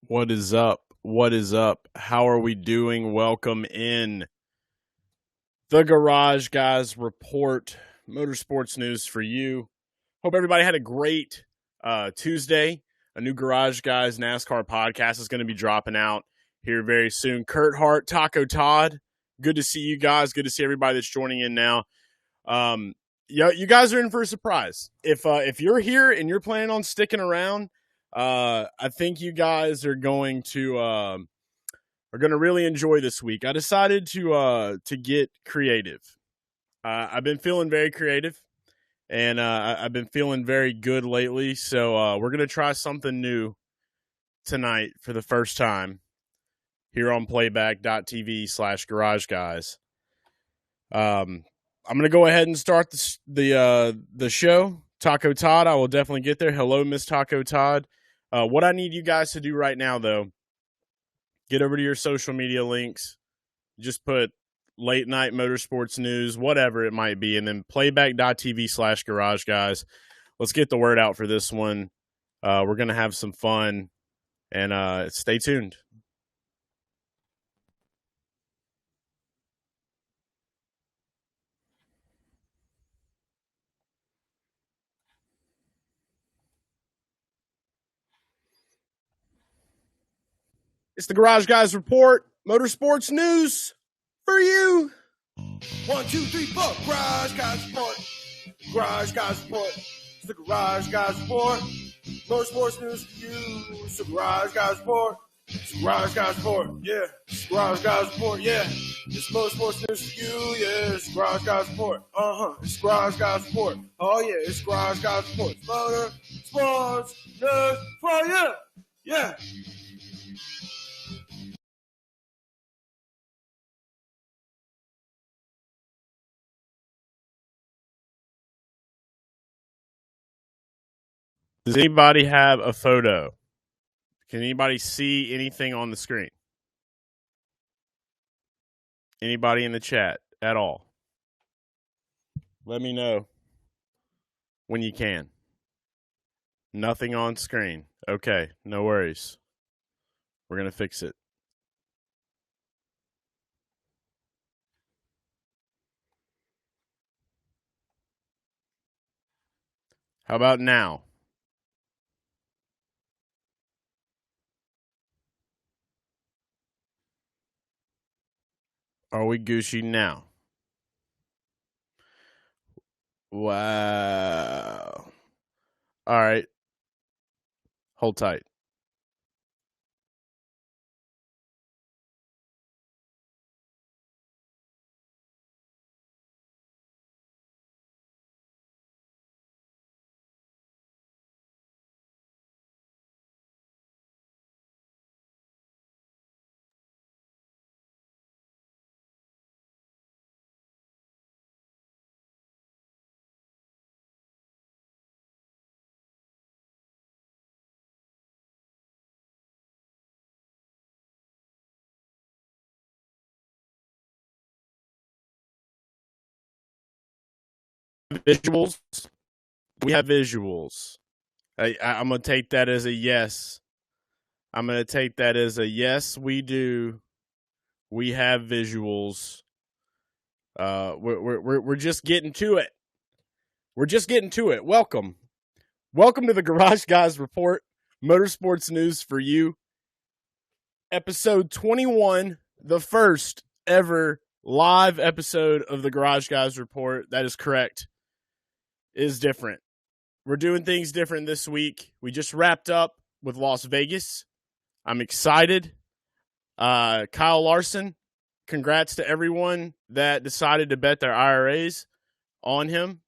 What is up? What is up? How are we doing? Welcome in the Garage Guys Report, motorsports news for you. Hope everybody had a great Tuesday. A new Garage Guys NASCAR podcast is going to be dropping out here very soon. Kurt Hart, Taco Todd, good to see you guys. Good to see everybody that's joining in now. You guys are in for a surprise. If you're here and you're planning on sticking around, I think you guys are going to really enjoy this week. I decided to get creative. I've been feeling very creative, and I've been feeling very good lately. So we're gonna try something new tonight for the first time here on playback.tv/garage guys. I'm gonna go ahead and start the show. Taco Todd, I will definitely get there. Hello, Miss Taco Todd. What I need you guys to do right now, though, get over to your social media links. Just put late night motorsports news, whatever it might be, and then playback.tv/garage guys. Let's get the word out for this one. We're going to have some fun, and stay tuned. It's the Garage Guys Report, motorsports news for you. 1, 2, 3, 4. Garage Guys Report. Garage Guys Report. It's the Garage Guys Report. Motorsports news for you. It's the Garage Guys Report. It's the Garage Guys Report. Yeah. It's the Garage Guys Report. Yeah. It's motorsports news for you. Yeah. It's the Garage Guys Report. It's the Garage Guys Report. Oh yeah. It's the Garage Guys Report. Motor sports news for you. Yeah. Does anybody have a photo? Can anybody see anything on the screen? Anybody in the chat at all? Let me know when you can. Nothing on screen. Okay, no worries. We're going to fix it. How about now? Are we Gucci now? Wow. All right. Hold tight. Visuals. We have visuals. I'm going to take that as a yes. I'm going to take that as a yes, we do. We have visuals. We're just getting to it. We're just getting to it. Welcome to the Garage Guys Report, motorsports news for you. Episode 21, the first ever live episode of the Garage Guys Report. That is correct. Is different. We're doing things different this week. We just wrapped up with Las Vegas. I'm excited. Kyle Larson, congrats to everyone that decided to bet their IRAs on him,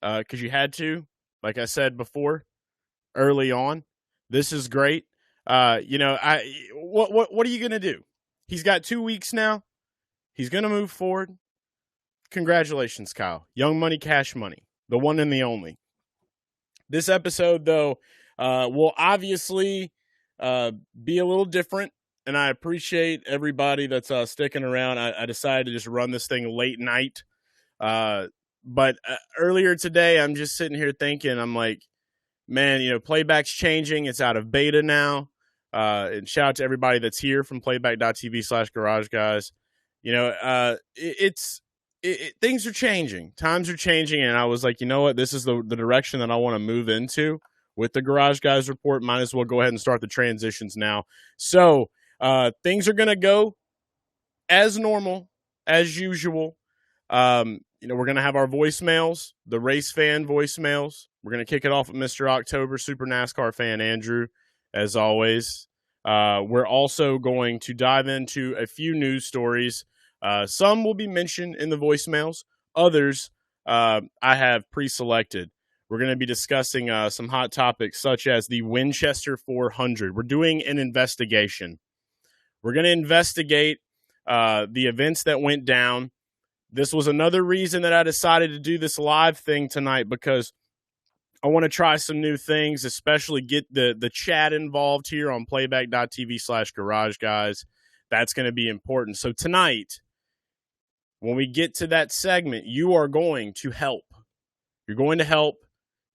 because you had to, like I said before, early on. This is great. What are you going to do? He's got 2 weeks now. He's going to move forward. Congratulations, Kyle. Young money, cash money. The one and the only. This episode, though, will obviously be a little different, and I appreciate everybody that's sticking around. I decided to just run this thing late night. But earlier today, I'm just sitting here thinking, I'm like, man, playback's changing. It's out of beta now. And shout out to everybody that's here from playback.tv/garage guys. You know, things are changing. Times are changing. And I was like, you know what? This is the direction that I want to move into with the Garage Guys report. Might as well go ahead and start the transitions now. So things are going to go as normal, as usual. You know, we're going to have our voicemails, the race fan voicemails. We're going to kick it off with Mr. October, Super NASCAR fan Andrew, as always. We're also going to dive into a few news stories. Some will be mentioned in the voicemails. Others I have pre-selected. We're going to be discussing some hot topics such as the Winchester 400. We're doing an investigation. We're going to investigate the events that went down. This was another reason that I decided to do this live thing tonight, because I want to try some new things, especially get the chat involved here on playback.tv/garage guys. That's going to be important. So tonight, when we get to that segment, you are going to help. You're going to help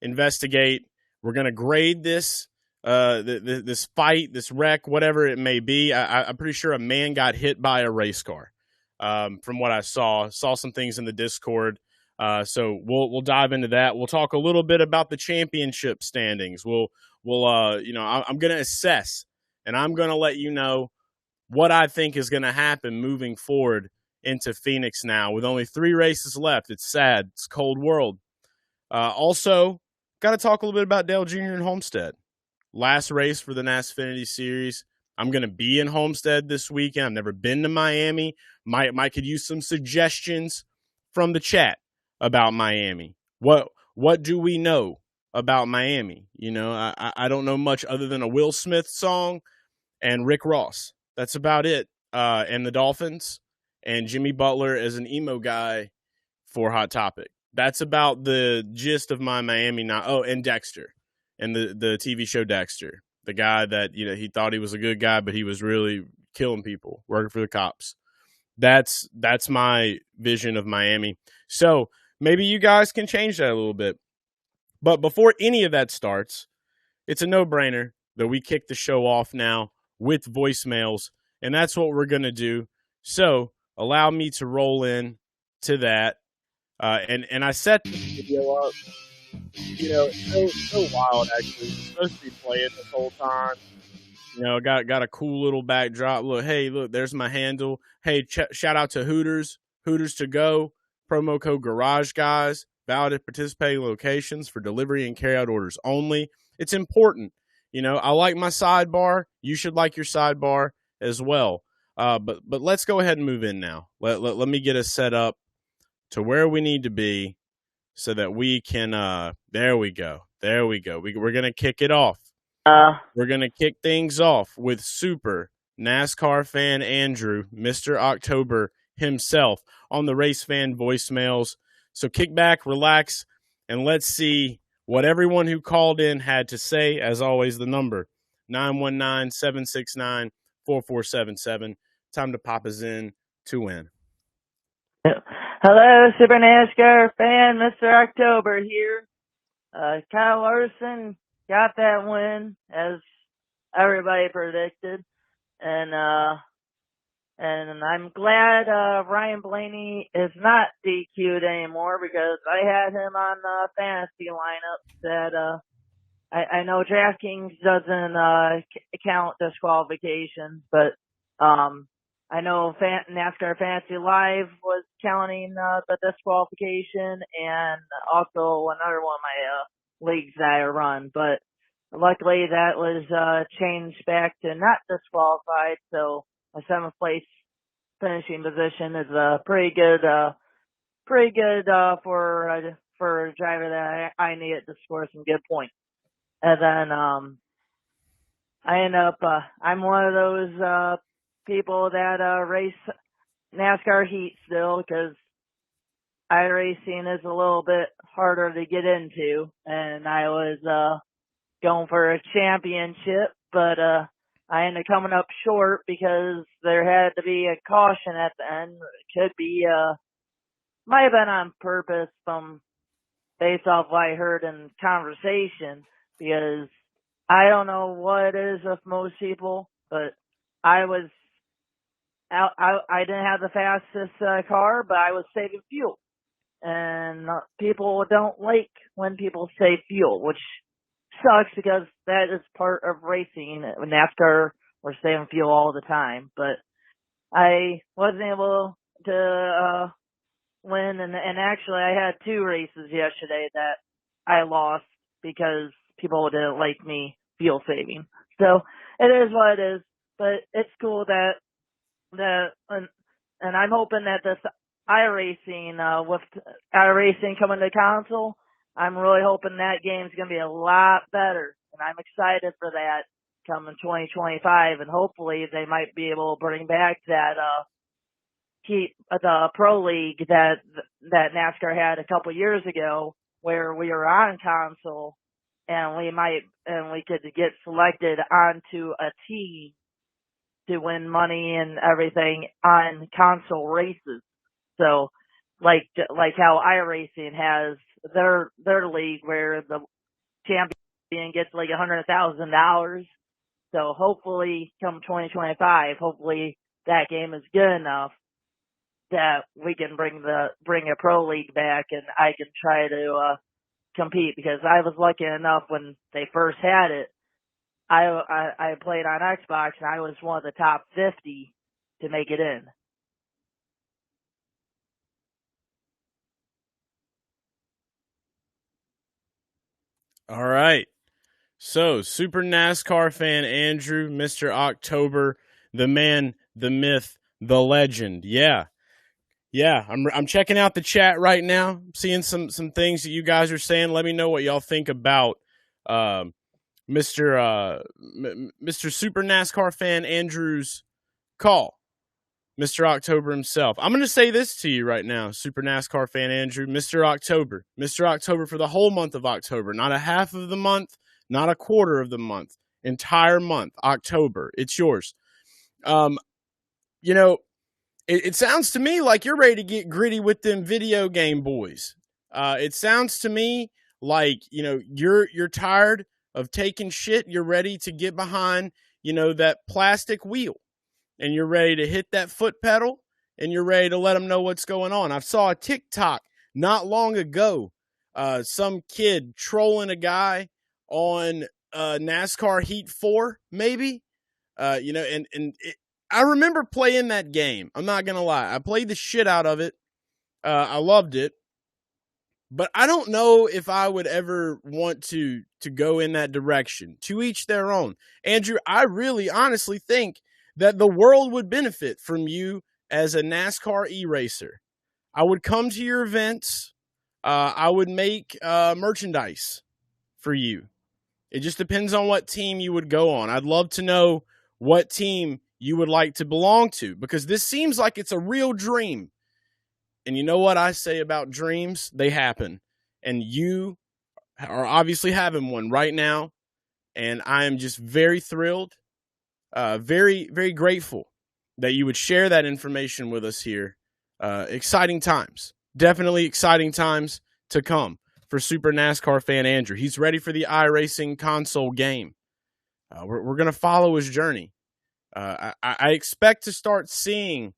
investigate. We're going to grade this this fight, this wreck, whatever it may be. I'm pretty sure a man got hit by a race car. From what I saw some things in the Discord. So we'll dive into that. We'll talk a little bit about the championship standings. I'm going to assess, and I'm going to let you know what I think is going to happen moving forward into Phoenix now with only 3 races left. It's sad. It's a cold world. Also, got to talk a little bit about Dale Jr. and Homestead. Last race for the NASFinity Series. I'm going to be in Homestead this weekend. I've never been to Miami. Mike could use some suggestions from the chat about Miami. What do we know about Miami? You know, I don't know much other than a Will Smith song and Rick Ross. That's about it. And the Dolphins and Jimmy Butler as an emo guy for Hot Topic. That's about the gist of my Miami now. Oh, and Dexter and the TV show Dexter. The guy that, you know, he thought he was a good guy, but he was really killing people, working for the cops. That's my vision of Miami. So maybe you guys can change that a little bit. But before any of that starts, it's a no-brainer that we kick the show off now with voicemails, and that's what we're going to do. So allow me to roll in to that. And I set the video up. You know, it's so wild, actually. It's supposed to be playing this whole time. You know, got a cool little backdrop. Look, hey, look, there's my handle. Hey, shout out to Hooters to go. Promo code Garage Guys. Valid at participating locations for delivery and carryout orders only. It's important. You know, I like my sidebar. You should like your sidebar as well. But let's go ahead and move in now. Let me get us set up to where we need to be, so that we can, there we go. We're going to kick it off. We're going to kick things off with Super NASCAR fan Andrew, Mr. October himself, on the race fan voicemails. So kick back, relax, and let's see what everyone who called in had to say. As always, the number, 919-769-4477. Time to pop us in to win. Hello, Super NASCAR fan, Mr. October here. Kyle Larson got that win, as everybody predicted, and I'm glad Ryan Blaney is not DQ'd anymore, because I had him on the fantasy lineup. That I know DraftKings doesn't count disqualifications, but I know NASCAR Fantasy Live was counting the disqualification, and also another one of my leagues that I run. But luckily that was changed back to not disqualified, so a 7th place finishing position is pretty good for a driver that I needed to score some good points. And then I end up I'm one of those people that race NASCAR heat still, because iRacing is a little bit harder to get into, and I was going for a championship, but I ended up coming up short because there had to be a caution at the end. It could be might have been on purpose from based off what I heard in conversation, because I don't know what it is with most people, but I was out. I didn't have the fastest car, but I was saving fuel. And people don't like when people save fuel, which sucks because that is part of racing. In NASCAR, we're saving fuel all the time, but I wasn't able to win, and actually I had 2 races yesterday that I lost because people didn't like me fuel saving. So it is what it is, but it's cool and I'm hoping that this iRacing, with iRacing coming to console, I'm really hoping that game's going to be a lot better, and I'm excited for that coming 2025, and hopefully they might be able to bring back that, keep the Pro League that NASCAR had a couple years ago, where we were on console, and we could get selected onto a team to win money and everything on console races. So, like how iRacing has their league where the champion gets like $100,000. So hopefully, come 2025, hopefully that game is good enough that we can bring a pro league back, and I can try to compete, because I was lucky enough when they first had it. I played on Xbox, and I was one of the top 50 to make it in. All right. So, Super NASCAR fan Andrew, Mr. October, the man, the myth, the legend. Yeah. I'm checking out the chat right now, seeing some things that you guys are saying. Let me know what y'all think about Mr. Super NASCAR fan Andrew's call. Mr. October himself. I'm going to say this to you right now, Super NASCAR fan Andrew, Mr. October. Mr. October for the whole month of October, not a half of the month, not a quarter of the month, entire month, October. It's yours. It sounds to me like you're ready to get gritty with them video game boys. It sounds to me like, you're tired of taking shit. You're ready to get behind, that plastic wheel, and you're ready to hit that foot pedal, and you're ready to let them know what's going on. I saw a TikTok not long ago, some kid trolling a guy on NASCAR Heat 4, maybe, I remember playing that game. I'm not going to lie. I played the shit out of it. I loved it. But I don't know if I would ever want to go in that direction. To each their own. Andrew, I really honestly think that the world would benefit from you as a NASCAR e-racer. I would come to your events. I would make merchandise for you. It just depends on what team you would go on. I'd love to know what team you would like to belong to, because this seems like it's a real dream. And you know what I say about dreams? They happen. And you are obviously having one right now. And I am just very thrilled, very, very grateful that you would share that information with us here. Exciting times. Definitely exciting times to come for Super NASCAR fan Andrew. He's ready for the iRacing console game. We're going to follow his journey. I expect to start seeing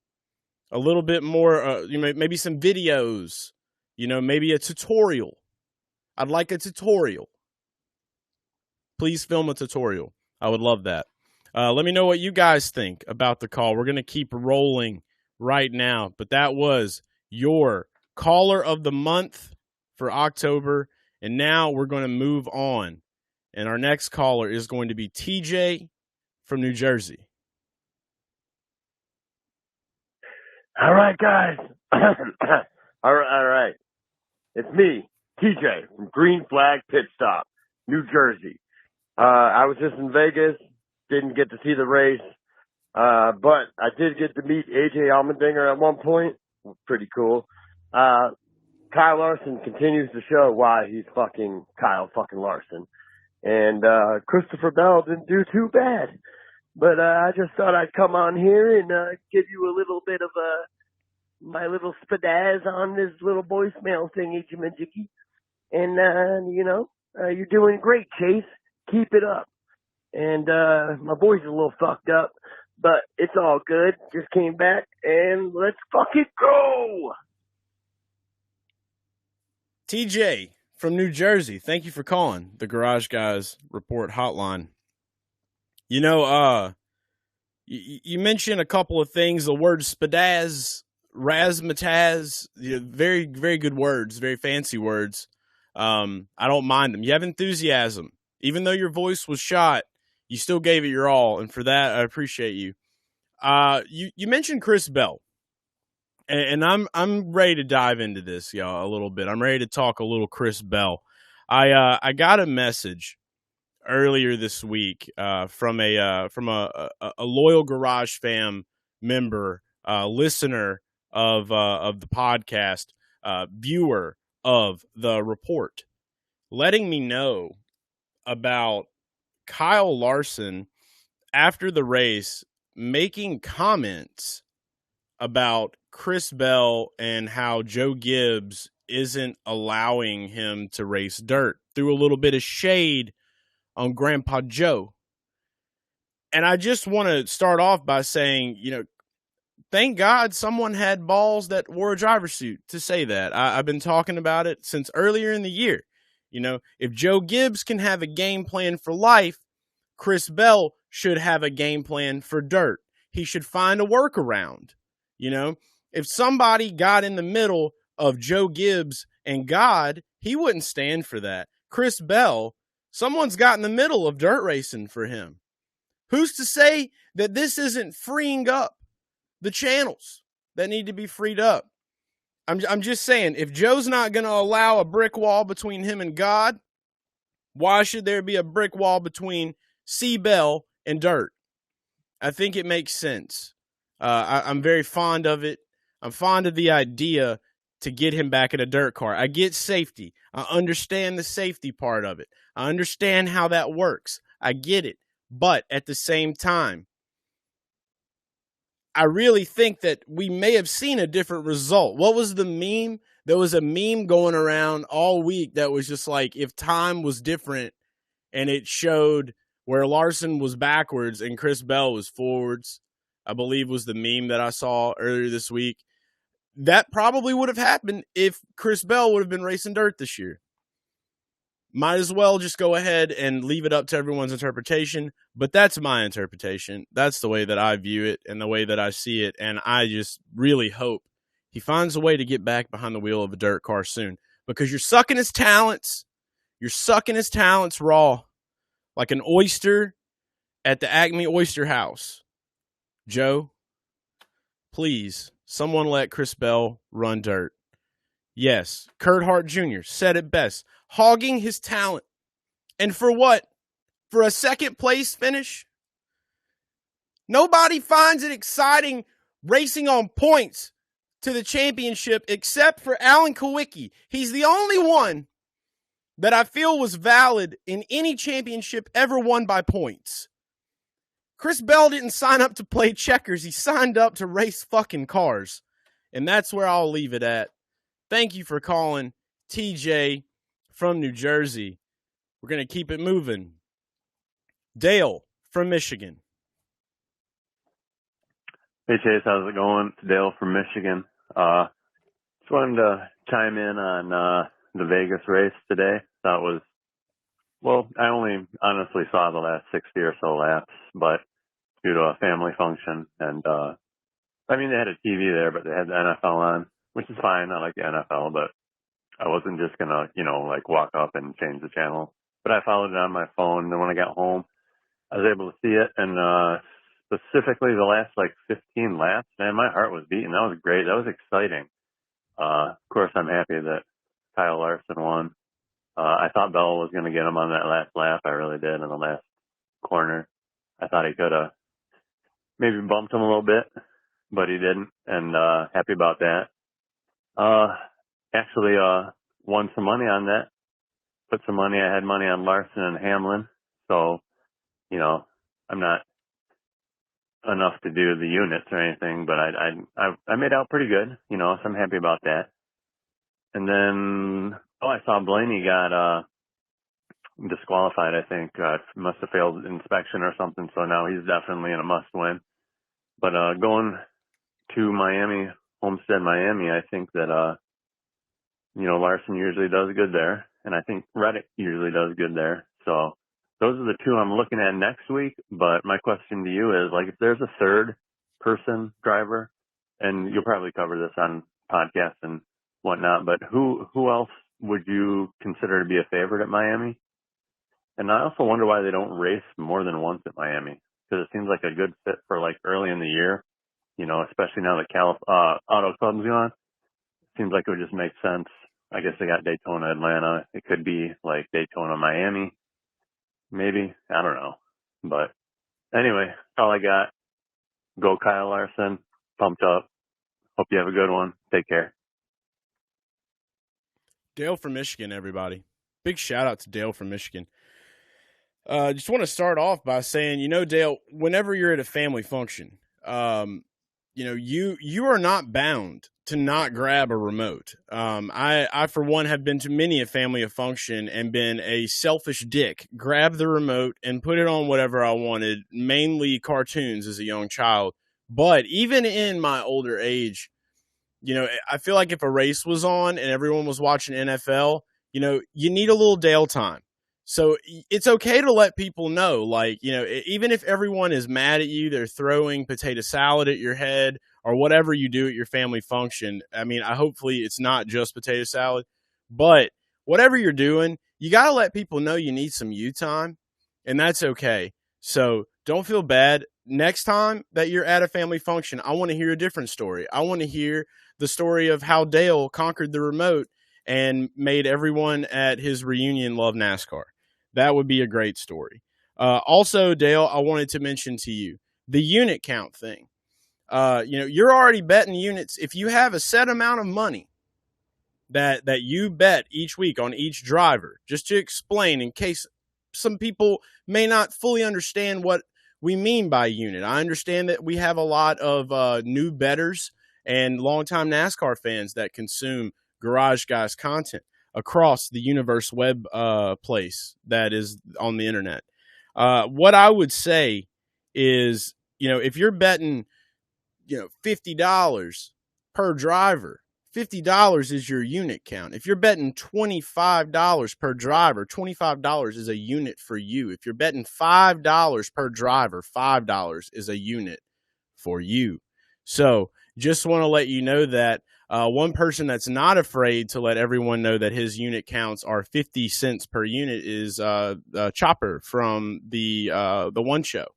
a little bit more, maybe some videos, maybe a tutorial. I'd like a tutorial. Please film a tutorial. I would love that. Let me know what you guys think about the call. We're going to keep rolling right now, but that was your caller of the month for October, and now we're going to move on, and our next caller is going to be TJ from New Jersey. All right, guys. All right. It's me, TJ, from Green Flag Pit Stop, New Jersey. I was just in Vegas, didn't get to see the race, but I did get to meet AJ Allmendinger at one point. Pretty cool. Kyle Larson continues to show why he's fucking Kyle fucking Larson. And Christopher Bell didn't do too bad. But I just thought I'd come on here and give you a little bit of my little spadaz on this little voicemail thingy, Jimmy. And, you're doing great, Chase. Keep it up. and my boy's a little fucked up, but it's all good. Just came back, and let's fucking go! TJ from New Jersey, thank you for calling the Garage Guys Report hotline. You know, you mentioned a couple of things, the word spadaz, razzmatazz, very, very good words, very fancy words. I don't mind them. You have enthusiasm. Even though your voice was shot, you still gave it your all, and for that, I appreciate you. You mentioned Chris Bell, and I'm ready to dive into this, y'all, a little bit. I'm ready to talk a little Chris Bell. I got a message earlier this week from a loyal Garage Fam member, listener of the podcast, viewer of the report, letting me know about Kyle Larson after the race making comments about Chris Bell and how Joe Gibbs isn't allowing him to race dirt. Threw a little bit of shade on Grandpa Joe. And I just want to start off by saying, thank God someone had balls that wore a driver's suit to say that. I've been talking about it since earlier in the year. If Joe Gibbs can have a game plan for life, Chris Bell should have a game plan for dirt. He should find a workaround. If somebody got in the middle of Joe Gibbs and God, he wouldn't stand for that. Chris Bell, someone's got in the middle of dirt racing for him. Who's to say that this isn't freeing up the channels that need to be freed up? I'm just saying, if Joe's not going to allow a brick wall between him and God, why should there be a brick wall between C. Bell and dirt? I think it makes sense. I'm very fond of it. I'm fond of the idea to get him back in a dirt car. I get safety. I understand the safety part of it. I understand how that works. I get it. But at the same time, I really think that we may have seen a different result. What was the meme? There was a meme going around all week that was just like, if time was different, and it showed where Larson was backwards and Chris Bell was forwards, I believe was the meme that I saw earlier this week. That probably would have happened if Chris Bell would have been racing dirt this year. Might as well just go ahead and leave it up to everyone's interpretation, but that's my interpretation. That's the way that I view it and the way that I see it, and I just really hope he finds a way to get back behind the wheel of a dirt car soon, because you're sucking his talents. You're sucking his talents raw, like an oyster at the Acme Oyster House. Joe, please, someone let Chris Bell run dirt. Yes, Kurt Hart Jr. said it best. Hogging his talent. And for what? For a second place finish? Nobody finds it exciting racing on points to the championship except for Alan Kawicki. He's the only one that I feel was valid in any championship ever won by points. Chris Bell didn't sign up to play checkers. He signed up to race fucking cars. And that's where I'll leave it at. Thank you for calling, TJ from New Jersey. We're going to keep it moving. Dale from Michigan. Hey, Chase, how's it going? It's Dale from Michigan. Just wanted to chime in on the Vegas race today. Thought it was, well, I only honestly saw the last 60 or so laps, but due to a family function. And, I mean, they had a TV there, but they had the NFL on, which is fine. I like the NFL, but I wasn't just going to, like walk up and change the channel. But I followed it on my phone. And then when I got home, I was able to see it. And, specifically the last 15 laps, man, my heart was beating. That was great. That was exciting. Of course, I'm happy that Kyle Larson won. I thought Bell was going to get him on that last lap. I really did in the last corner. I thought he could have maybe bumped him a little bit, but he didn't. And, happy about that. Actually, won some money on that. Put some money. I had money on Larson and Hamlin. So, I'm not enough to do the units or anything, but I made out pretty good, so I'm happy about that. And then, I saw Blaney got, disqualified, I think. Must have failed inspection or something, so now he's definitely in a must-win. But going to Miami, Homestead Miami, I think that, Larson usually does good there, and I think Reddick usually does good there. So those are the two I'm looking at next week. But my question to you is, if there's a third person driver, and you'll probably cover this on podcasts and whatnot, but who else would you consider to be a favorite at Miami? And I also wonder why they don't race more than once at Miami, because it seems like a good fit for early in the year, especially now that Auto Club's gone. Seems like it would just make sense. I guess they got Daytona, Atlanta. It could be Daytona, Miami, maybe. I don't know. But anyway, that's all I got. Go Kyle Larson. Pumped up. Hope you have a good one. Take care. Dale from Michigan, everybody. Big shout out to Dale from Michigan. Just want to start off by saying, Dale, whenever you're at a family function, you are not bound to not grab a remote. I for one have been to many a family of function and been a selfish dick, grab the remote and put it on whatever I wanted, mainly cartoons as a young child. But even in my older age, I feel like if a race was on and everyone was watching NFL, you need a little Dale time. So it's okay to let people know, even if everyone is mad at you, they're throwing potato salad at your head or whatever you do at your family function. I mean, hopefully it's not just potato salad, but whatever you're doing, you got to let people know you need some you time, and that's okay. So don't feel bad. Next time that you're at a family function, I want to hear a different story. I want to hear the story of how Dale conquered the remote and made everyone at his reunion love NASCAR. That would be a great story. Also, Dale, I wanted to mention to you the unit count thing. You're already betting units. If you have a set amount of money that you bet each week on each driver, just to explain in case some people may not fully understand what we mean by unit. I understand that we have a lot of new bettors and longtime NASCAR fans that consume Garage Guys content across the universe web place that is on the internet. What I would say is, if you're betting, $50 per driver, $50 is your unit count. If you're betting $25 per driver, $25 is a unit for you. If you're betting $5 per driver, $5 is a unit for you. So just want to let you know that one person that's not afraid to let everyone know that his unit counts are 50 cents per unit is Chopper from the One Show.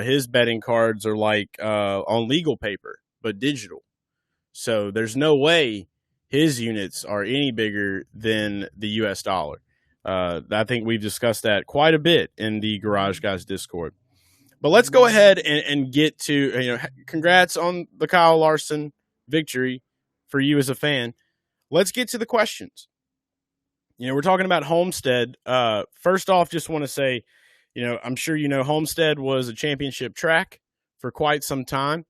His betting cards are on legal paper, but digital. So there's no way his units are any bigger than the U.S. dollar. I think we've discussed that quite a bit in the Garage Guys Discord. But let's go ahead and get to, congrats on the Kyle Larson victory for you as a fan. Let's get to the questions. We're talking about Homestead. First off, just want to say, I'm sure Homestead was a championship track for quite some time.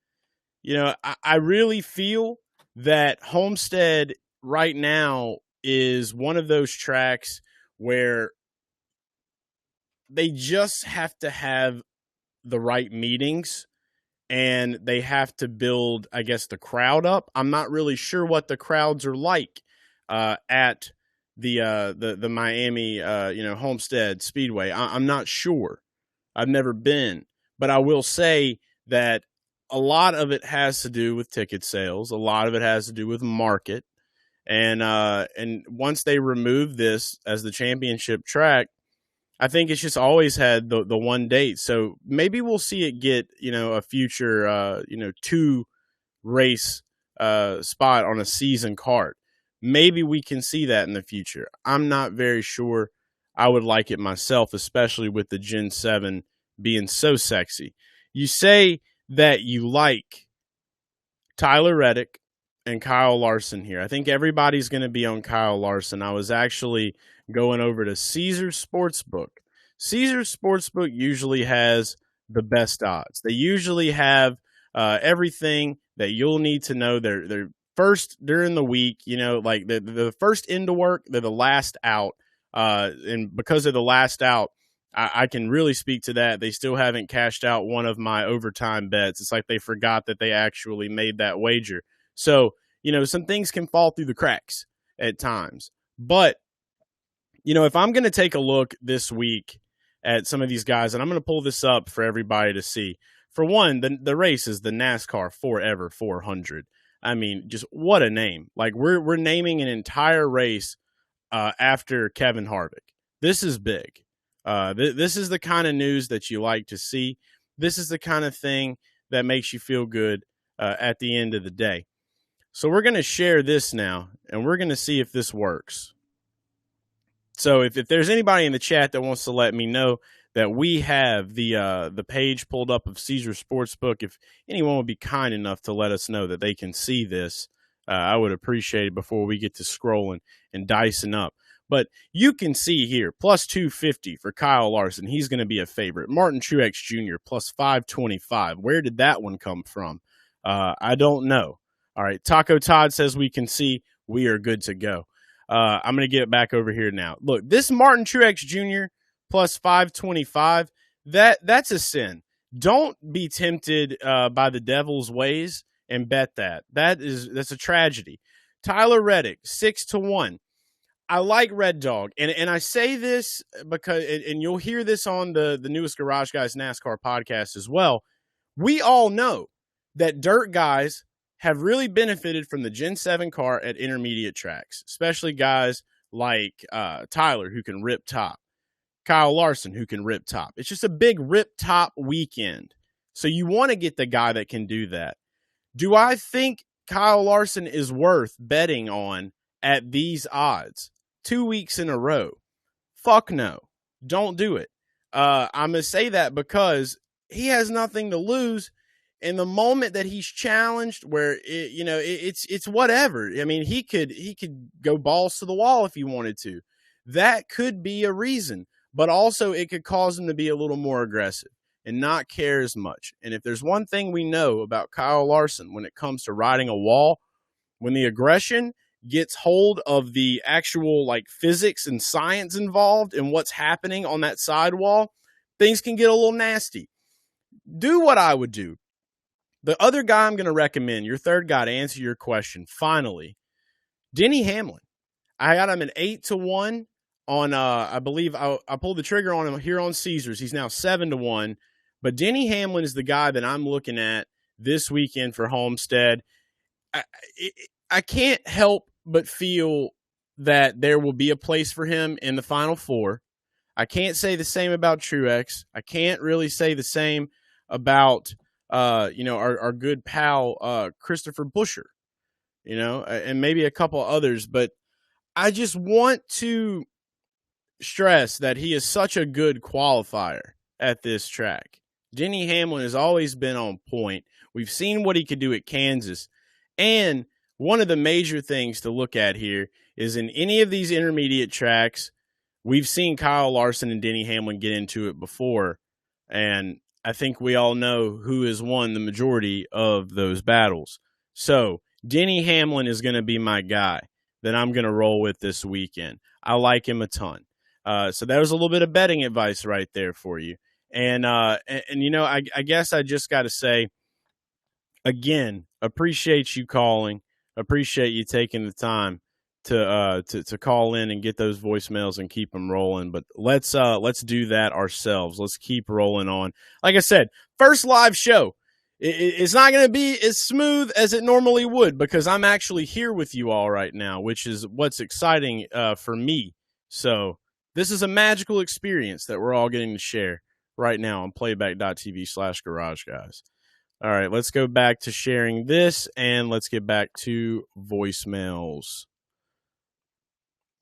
I really feel that Homestead right now is one of those tracks where they just have to have the right meetings and they have to build, I guess, the crowd up. I'm not really sure what the crowds are like at the Miami, Homestead Speedway. I'm not sure. I've never been, but I will say that a lot of it has to do with ticket sales. A lot of it has to do with market. And once they remove this as the championship track, I think it's just always had the one date. So maybe we'll see it get, a future, 2 race spot on a season card. Maybe we can see that in the future. I'm not very sure. I would like it myself, especially with the Gen 7 being so sexy. You say that you like Tyler Reddick and Kyle Larson here. I think everybody's going to be on Kyle Larson. I was actually going over to Caesars Sportsbook. Caesars Sportsbook usually has the best odds. They usually have everything that you'll need to know. They're first during the week, like the first into work, they're the last out. And because of the last out, I can really speak to that. They still haven't cashed out one of my overtime bets. It's like they forgot that they actually made that wager. So, some things can fall through the cracks at times. But, if I'm going to take a look this week at some of these guys, and I'm going to pull this up for everybody to see. For one, the race is the NASCAR Forever 400. I mean, just what a name. Like, we're naming an entire race after Kevin Harvick. This is big. This is the kind of news that you like to see. This is the kind of thing that makes you feel good at the end of the day. So we're going to share this now, and we're going to see if this works. So if there's anybody in the chat that wants to let me know that we have the page pulled up of Caesar Sportsbook, if anyone would be kind enough to let us know that they can see this, I would appreciate it before we get to scrolling and dicing up. But you can see here, plus 250 for Kyle Larson. He's going to be a favorite. Martin Truex Jr., plus 525. Where did that one come from? I don't know. All right, Taco Todd says we can see. We are good to go. I'm going to get it back over here now. Look, this Martin Truex Jr. plus 525, that's a sin. Don't be tempted by the devil's ways and bet that. That's a tragedy. Tyler Reddick, 6-1. I like Red Dog, and I say this because, and you'll hear this on the newest Garage Guys NASCAR podcast as well. We all know that dirt guys have really benefited from the Gen 7 car at intermediate tracks, especially guys like Tyler, who can rip top, Kyle Larson, who can rip top. It's just a big rip top weekend. So you want to get the guy that can do that. Do I think Kyle Larson is worth betting on at these odds 2 weeks in a row? Fuck no. Don't do it. I'm going to say that because he has nothing to lose. In the moment that he's challenged, where it's whatever. I mean, he could go balls to the wall if he wanted to. That could be a reason, but also it could cause him to be a little more aggressive and not care as much. And if there's one thing we know about Kyle Larson when it comes to riding a wall, when the aggression gets hold of the actual physics and science involved in what's happening on that sidewall, things can get a little nasty. Do what I would do. The other guy I'm going to recommend, your third guy to answer your question, finally, Denny Hamlin. I got him at 8-1 on, I believe I pulled the trigger on him here on Caesars. He's now 7-1. But Denny Hamlin is the guy that I'm looking at this weekend for Homestead. I can't help but feel that there will be a place for him in the Final Four. I can't say the same about Truex. I can't really say the same about our good pal, Christopher Buescher, and maybe a couple others. But I just want to stress that he is such a good qualifier at this track. Denny Hamlin has always been on point. We've seen what he could do at Kansas. And one of the major things to look at here is in any of these intermediate tracks, we've seen Kyle Larson and Denny Hamlin get into it before. And I think we all know who has won the majority of those battles. So Denny Hamlin is going to be my guy that I'm going to roll with this weekend. I like him a ton. So that was a little bit of betting advice right there for you. And I guess I just got to say, again, appreciate you calling. Appreciate you taking the time to call in and get those voicemails and keep them rolling. But let's do that ourselves. Let's keep rolling on. Like I said, first live show. It's not going to be as smooth as it normally would because I'm actually here with you all right now, which is what's exciting for me. So this is a magical experience that we're all getting to share right now on playback.tv/garage guys. All right, let's go back to sharing this and let's get back to voicemails.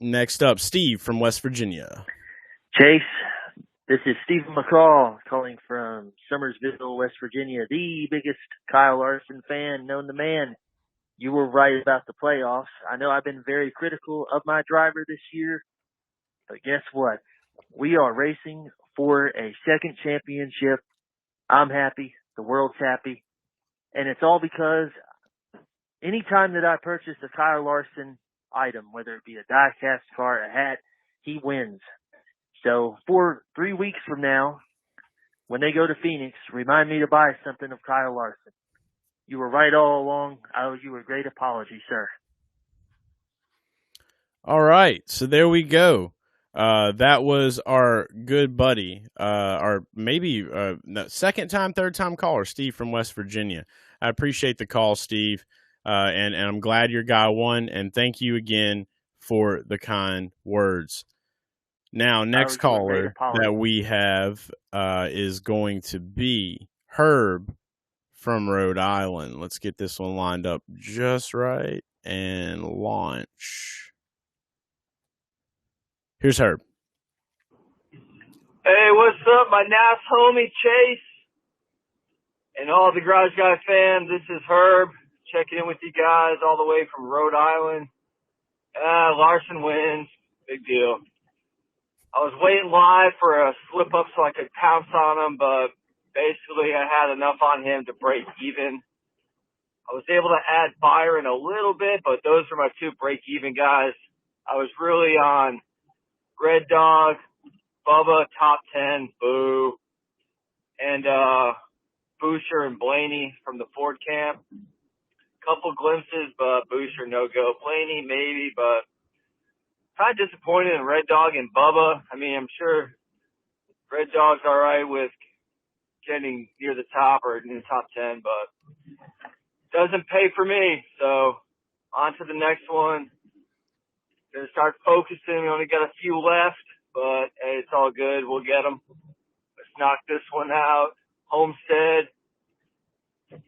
Next up, Steve from West Virginia. Chase, this is Stephen McCraw calling from Summersville, West Virginia, the biggest Kyle Larson fan known to man. You were right about the playoffs. I know I've been very critical of my driver this year, but guess what? We are racing for a second championship. I'm happy. The world's happy. And it's all because anytime that I purchase a Kyle Larson item, whether it be a die-cast car, a hat, he wins. So for 3 weeks from now, when they go to Phoenix, remind me to buy something of Kyle Larson. You were right all along. I owe you a great apology, sir. All right, so there we go. That was our good buddy, our maybe second time, third time caller, Steve from West Virginia. I appreciate the call, Steve, and I'm glad your guy won, and thank you again for the kind words. Now, next caller that we have is going to be Herb from Rhode Island. Let's get this one lined up just right and launch. Here's Herb. Hey, what's up, my NAS homie Chase and all the Garage Guy fans? This is Herb checking in with you guys all the way from Rhode Island. Larson wins. Big deal. I was waiting live for a slip up so I could pounce on him, but basically I had enough on him to break even. I was able to add Byron a little bit, but those are my two break even guys. I was really on Red Dog, Bubba, top 10, boo, and Boucher and Blaney from the Ford camp. Couple glimpses, but Boucher no go. Blaney maybe, but kind of disappointed in Red Dog and Bubba. I mean, I'm sure Red Dog's all right with getting near the top or in the top 10, but doesn't pay for me. So on to the next one. Gonna start focusing. We only got a few left, but hey, it's all good. We'll get them. Let's knock this one out. Homestead.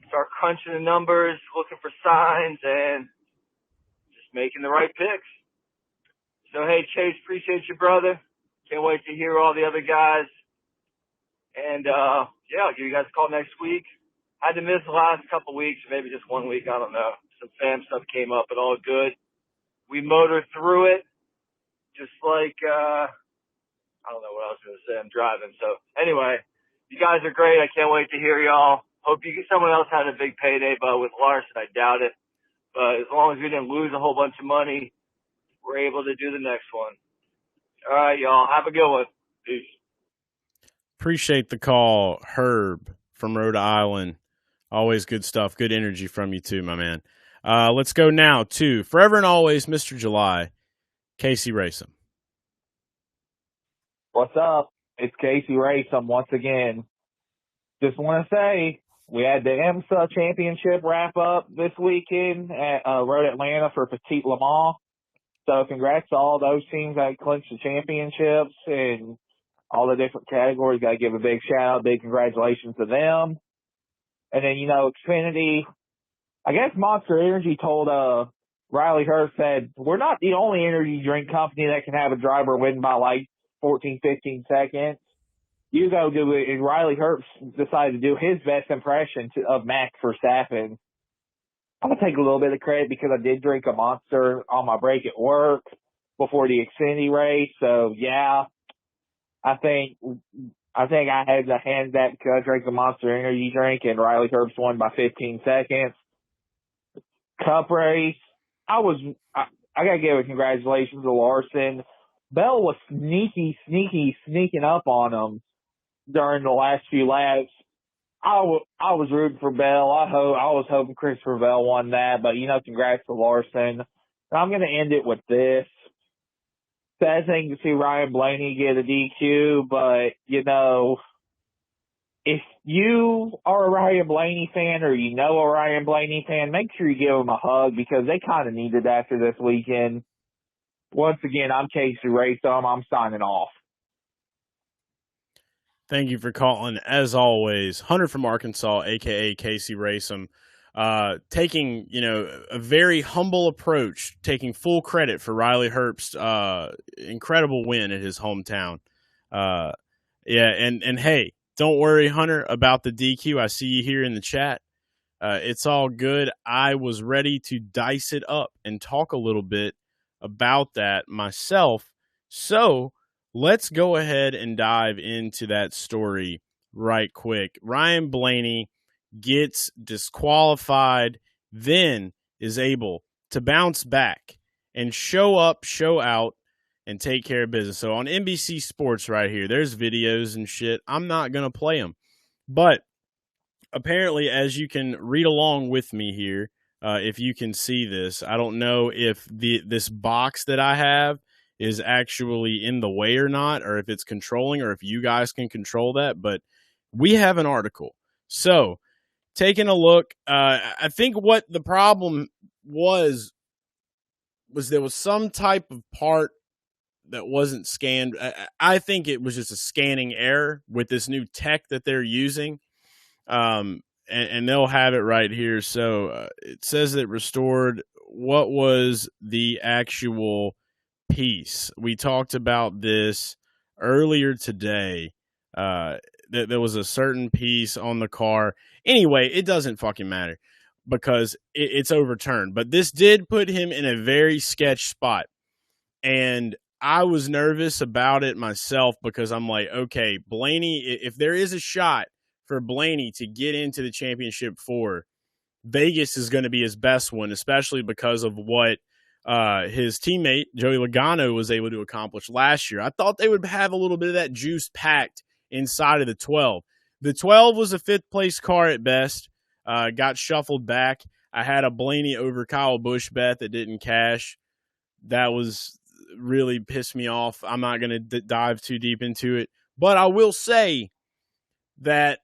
Start crunching the numbers, looking for signs, and just making the right picks. So, hey, Chase, appreciate you, brother. Can't wait to hear all the other guys. And, yeah, I'll give you guys a call next week. Had to miss the last couple weeks, maybe just 1 week, I don't know. Some fam stuff came up, but all good. We motored through it, just like, I don't know what I was going to say. I'm driving. So, anyway, you guys are great. I can't wait to hear y'all. Hope someone else had a big payday, but with Larson, I doubt it. But as long as we didn't lose a whole bunch of money, we're able to do the next one. All right, y'all. Have a good one. Peace. Appreciate the call, Herb from Rhode Island. Always good stuff. Good energy from you too, my man. Let's go now to forever and always Mr. July, Casey Racem. What's up? It's Casey Racem once again. Just want to say we had the IMSA championship wrap up this weekend at Road Atlanta for Petite Le Mans. So congrats to all those teams that clinched the championships and all the different categories. Got to give a big shout out, big congratulations to them. And then, Xfinity, I guess Monster Energy told Riley Hurst said, we're not the only energy drink company that can have a driver win by like 14, 15 seconds. You go do it. And Riley Hurst decided to do his best impression of Max Verstappen. I'm going to take a little bit of credit because I did drink a Monster on my break at work before the Xfinity race. So, yeah, I think I had the hand that because I drank the Monster Energy drink and Riley Hurst won by 15 seconds. Cup race, I got to give a congratulations to Larson. Bell was sneaking up on him during the last few laps. I was rooting for Bell. I was hoping Christopher Bell won that, but congrats to Larson. I'm going to end it with this. Sad thing to see Ryan Blaney get a DQ, but if you are a Ryan Blaney fan or a Ryan Blaney fan, make sure you give him a hug because they kind of needed that after this weekend. Once again, I'm Casey Racem. I'm signing off. Thank you for calling. As always, Hunter from Arkansas, a.k.a. Casey Racem, taking, a very humble approach, taking full credit for Riley Herbst's incredible win at his hometown. And hey, don't worry, Hunter, about the DQ. I see you here in the chat. It's all good. I was ready to dice it up and talk a little bit about that myself. So let's go ahead and dive into that story right quick. Ryan Blaney gets disqualified, then is able to bounce back and show out and take care of business. So on NBC Sports right here, there's videos and shit. I'm not going to play them. But apparently, as you can read along with me here, if you can see this, I don't know if this box that I have is actually in the way or not, or if it's controlling, or if you guys can control that. But we have an article. So taking a look, I think what the problem was there was some type of part that wasn't scanned. I think it was just a scanning error with this new tech that they're using. And they'll have it right here. So it says it restored. What was the actual piece? We talked about this earlier today. That there was a certain piece on the car. Anyway, it doesn't fucking matter because it's overturned. But this did put him in a very sketch spot. And I was nervous about it myself because I'm like, okay, Blaney, if there is a shot for Blaney to get into the championship 4, Vegas is going to be his best one, especially because of what his teammate, Joey Logano, was able to accomplish last year. I thought they would have a little bit of that juice packed inside of the 12. The 12 was a 5th place car at best, got shuffled back. I had a Blaney over Kyle Busch bet that didn't cash. That was really pissed me off. I'm not going to dive too deep into it, but I will say that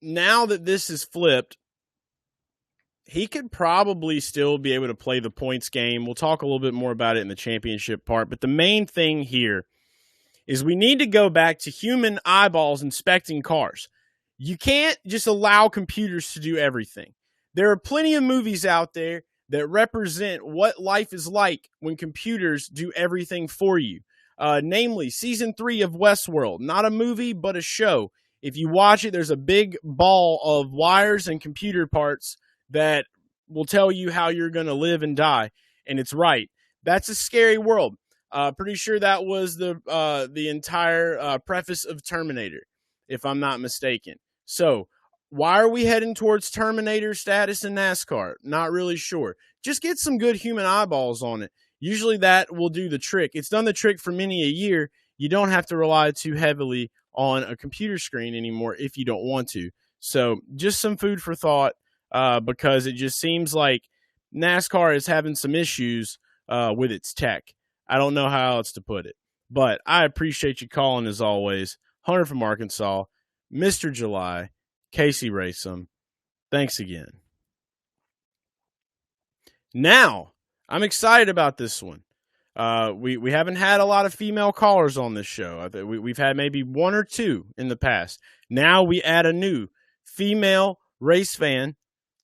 now that this is flipped, he could probably still be able to play the points game. We'll talk a little bit more about it in the championship part, but the main thing here is we need to go back to human eyeballs inspecting cars. You can't just allow computers to do everything. There are plenty of movies out there that represent what life is like when computers do everything for you. Namely, season 3 of Westworld, not a movie, but a show. If you watch it, there's a big ball of wires and computer parts that will tell you how you're going to live and die. And it's right. That's a scary world. Pretty sure that was the entire preface of Terminator, if I'm not mistaken. So why are we heading towards Terminator status in NASCAR? Not really sure. Just get some good human eyeballs on it. Usually that will do the trick. It's done the trick for many a year. You don't have to rely too heavily on a computer screen anymore if you don't want to. So just some food for thought, because it just seems like NASCAR is having some issues with its tech. I don't know how else to put it, but I appreciate you calling as always. Hunter from Arkansas, Mr. July, Casey Racem. Thanks again. Now, I'm excited about this one. We haven't had a lot of female callers on this show. We've had maybe 1 or 2 in the past. Now we add a new female race fan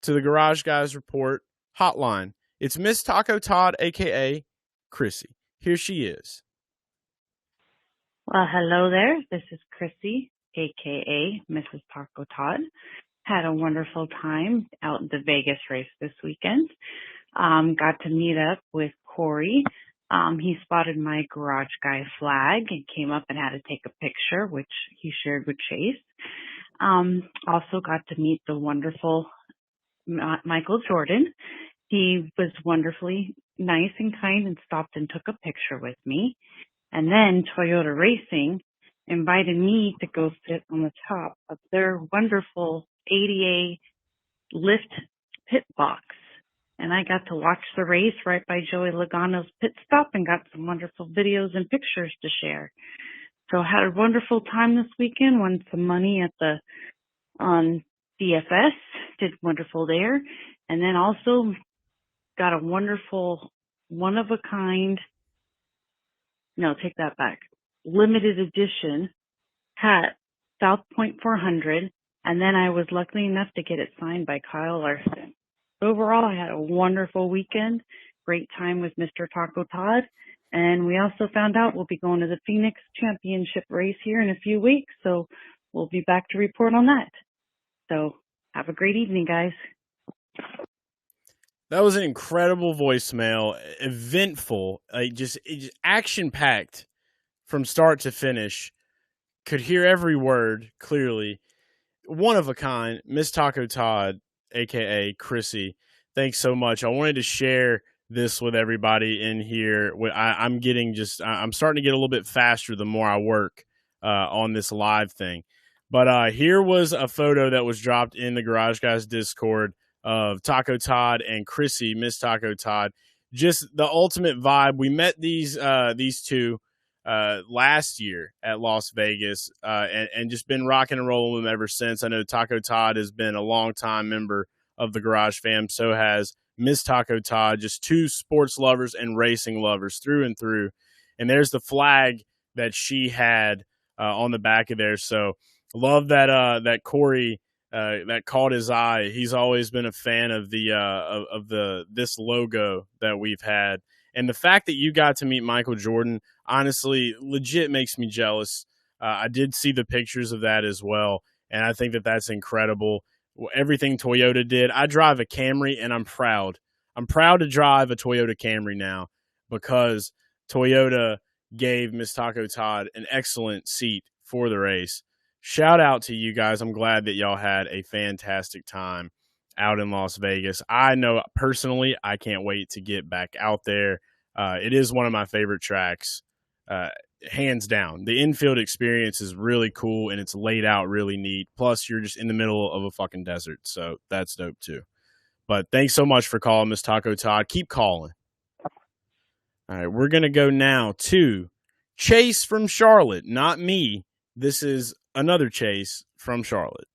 to the Garage Guys Report hotline. It's Miss Taco Todd, a.k.a. Chrissy. Here she is. Well, hello there. This is Chrissy, a.k.a. Mrs. Taco Todd. Had a wonderful time out in the Vegas race this weekend. Got to meet up with Corey. He spotted my Garage Guy flag and came up and had to take a picture, which he shared with Chase. Also got to meet the wonderful Michael Jordan. He was wonderfully nice and kind and stopped and took a picture with me. And then Toyota Racing invited me to go sit on the top of their wonderful ADA lift pit box. And I got to watch the race right by Joey Logano's pit stop and got some wonderful videos and pictures to share. So had a wonderful time this weekend, won some money at on DFS, did wonderful there. And then also got a wonderful one-of-a-kind, no, take that back, limited edition hat, South Point 400. And then I was lucky enough to get it signed by Kyle Larson. Overall, I had a wonderful weekend, great time with Mr. Taco Todd, and we also found out we'll be going to the Phoenix Championship race here in a few weeks, so we'll be back to report on that. So have a great evening, guys. That was an incredible voicemail, eventful, just action-packed from start to finish. Could hear every word clearly. One of a kind, Miss Taco Todd, a.k.a. Chrissy. Thanks so much. I wanted to share this with everybody in here. I'm starting to get a little bit faster the more I work on this live thing. But here was a photo that was dropped in the Garage Guys Discord of Taco Todd and Chrissy, Miss Taco Todd. Just the ultimate vibe. We met these two last year at Las Vegas and just been rocking and rolling with them ever since. I know Taco Todd has been a longtime member of the Garage Fam. So has Miss Taco Todd, just two sports lovers and racing lovers through and through. And there's the flag that she had on the back of there. So love that Corey that caught his eye. He's always been a fan of this logo that we've had. And the fact that you got to meet Michael Jordan, honestly, legit makes me jealous. I did see the pictures of that as well, and I think that that's incredible. Everything Toyota did. I drive a Camry, and I'm proud. I'm proud to drive a Toyota Camry now because Toyota gave Miss Taco Todd an excellent seat for the race. Shout out to you guys. I'm glad that y'all had a fantastic time out in Las Vegas. I know personally, I can't wait to get back out there. It is one of my favorite tracks, hands down. The infield experience is really cool and it's laid out really neat. Plus, you're just in the middle of a fucking desert, so that's dope too. But thanks so much for calling, Miss Taco Todd. Keep calling. All right, we're going to go now to Chase from Charlotte. Not me. This is another Chase from Charlotte.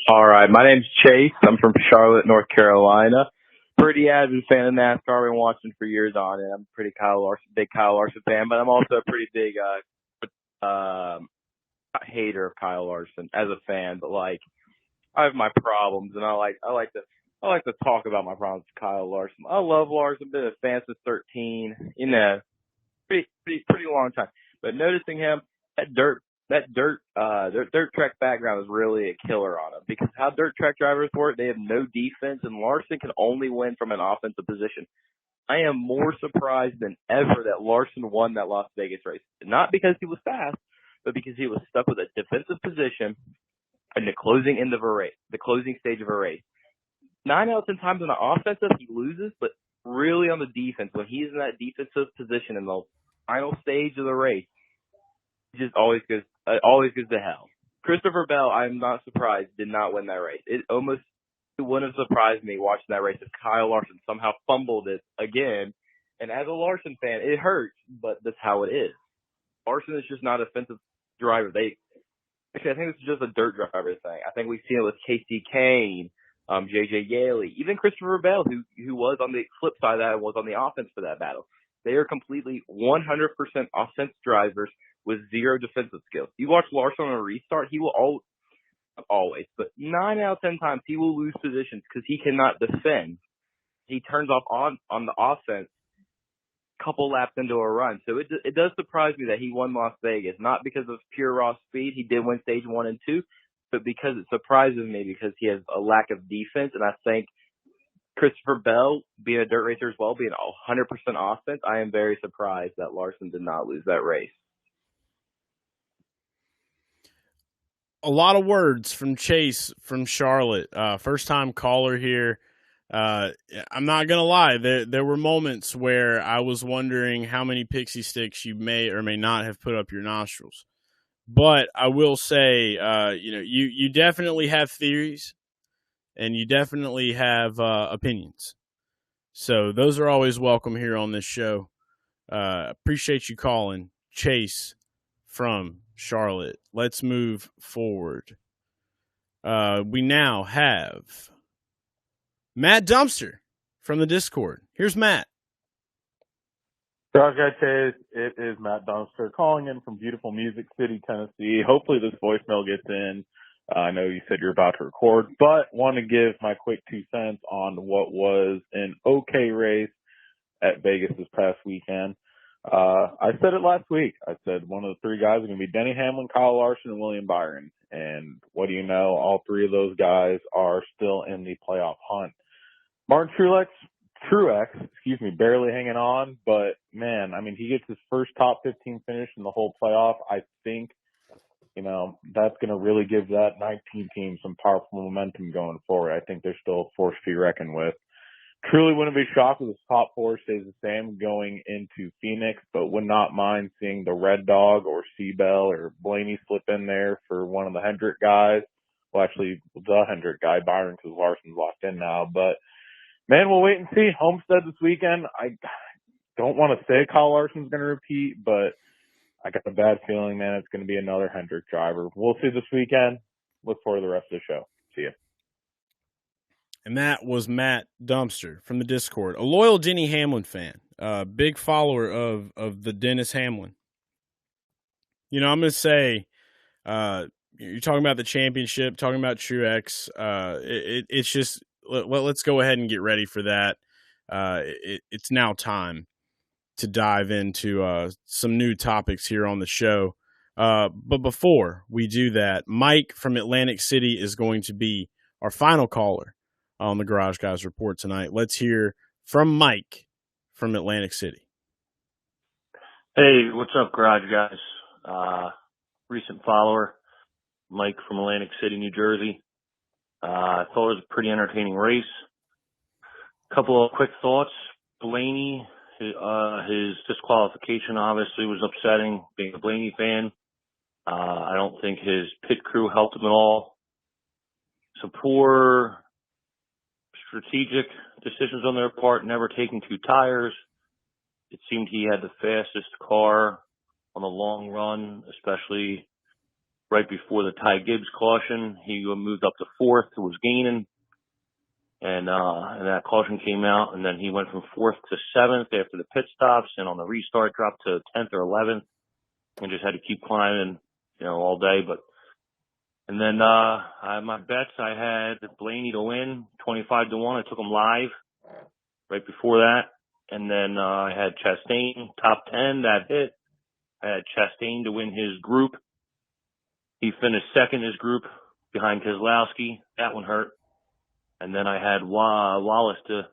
All right, my name's Chase. I'm from Charlotte, North Carolina. Pretty avid fan of NASCAR. Been watching for years on it. I'm a big Kyle Larson fan, but I'm also a pretty big hater of Kyle Larson as a fan. But like, I have my problems, and I like to talk about my problems with Kyle Larson. I love Larson. Been a fan since 13. You know, pretty long time. But noticing him, that dirt track background is really a killer on him because how dirt track drivers work, they have no defense, and Larson can only win from an offensive position. I am more surprised than ever that Larson won that Las Vegas race. Not because he was fast, but because he was stuck with a defensive position in the closing end of a race, the closing stage of a race. 9 out of 10 times on the offensive, he loses, but really on the defense, when he's in that defensive position in the final stage of the race, he just always goes to hell. Christopher Bell, I'm not surprised, did not win that race. It wouldn't have surprised me watching that race if Kyle Larson somehow fumbled it again. And as a Larson fan, it hurts, but that's how it is. Larson is just not an offensive driver. I think this is just a dirt driver thing. I think we've seen it with Casey Kane, J.J. Yaley, even Christopher Bell, who was on the flip side of that and was on the offense for that battle. They are completely 100% offense drivers with zero defensive skills. You watch Larson on a restart, he will not always, but 9 out of 10 times he will lose positions because he cannot defend. He turns off on the offense a couple laps into a run. So it does surprise me that he won Las Vegas, not because of pure raw speed. He did win stage 1 and 2, but because it surprises me because he has a lack of defense. And I think Christopher Bell, being a dirt racer as well, being 100% offense, I am very surprised that Larson did not lose that race. A lot of words from Chase from Charlotte. First time caller here. I'm not going to lie. There were moments where I was wondering how many pixie sticks you may or may not have put up your nostrils. But I will say, you definitely have theories and you definitely have opinions. So those are always welcome here on this show. Appreciate you calling, Chase from Charlotte. Let's move forward. We now have Matt Dumpster from the Discord. Here's Matt. Garage Guy Chase, it is Matt Dumpster calling in from beautiful Music City, Tennessee. Hopefully this voicemail gets in. I know you said you're about to record, but want to give my quick 2 cents on what was an okay race at Vegas this past weekend. I said it last week. I said one of the 3 guys are going to be Denny Hamlin, Kyle Larson, and William Byron. And what do you know? All 3 of those guys are still in the playoff hunt. Martin Truex, barely hanging on. But, man, I mean, he gets his first top 15 finish in the whole playoff. I think, that's going to really give that 19 team some powerful momentum going forward. I think they're still a force to be reckoned with. Truly wouldn't be shocked if this top four stays the same going into Phoenix, but would not mind seeing the Red Dog or Seabell or Blaney slip in there for one of the Hendrick guys. Well, actually, the Hendrick guy, Byron, because Larson's locked in now. But, man, we'll wait and see. Homestead this weekend. I don't want to say Kyle Larson's going to repeat, but I got a bad feeling, man, it's going to be another Hendrick driver. We'll see this weekend. Look forward to the rest of the show. See you. And that was Matt Dumpster from the Discord, a loyal Denny Hamlin fan, big follower of the Dennis Hamlin. You know, I'm going to say, you're talking about the championship, talking about Truex. It's just, let's go ahead and get ready for that. It's now time to dive into some new topics here on the show. But before we do that, Mike from Atlantic City is going to be our final caller on the Garage Guys Report tonight. Let's hear from Mike from Atlantic City. Hey, what's up, Garage Guys? Recent follower, Mike from Atlantic City, New Jersey. I thought it was a pretty entertaining race. Couple of quick thoughts. Blaney, his disqualification obviously was upsetting, being a Blaney fan. I don't think his pit crew helped him at all. Some poor strategic decisions on their part, never taking two tires. It seemed he had the fastest car on the long run, especially right before the Ty Gibbs caution. He moved up to fourth, was gaining, and that caution came out, and then he went from fourth to seventh after the pit stops, and on the restart dropped to 10th or 11th, and just had to keep climbing, all day. And then my bets, I had Blaney to win, 25-1. I took him live right before that. And then I had Chastain, top 10, that hit. I had Chastain to win his group. He finished second in his group behind Keselowski. That one hurt. And then I had Wallace to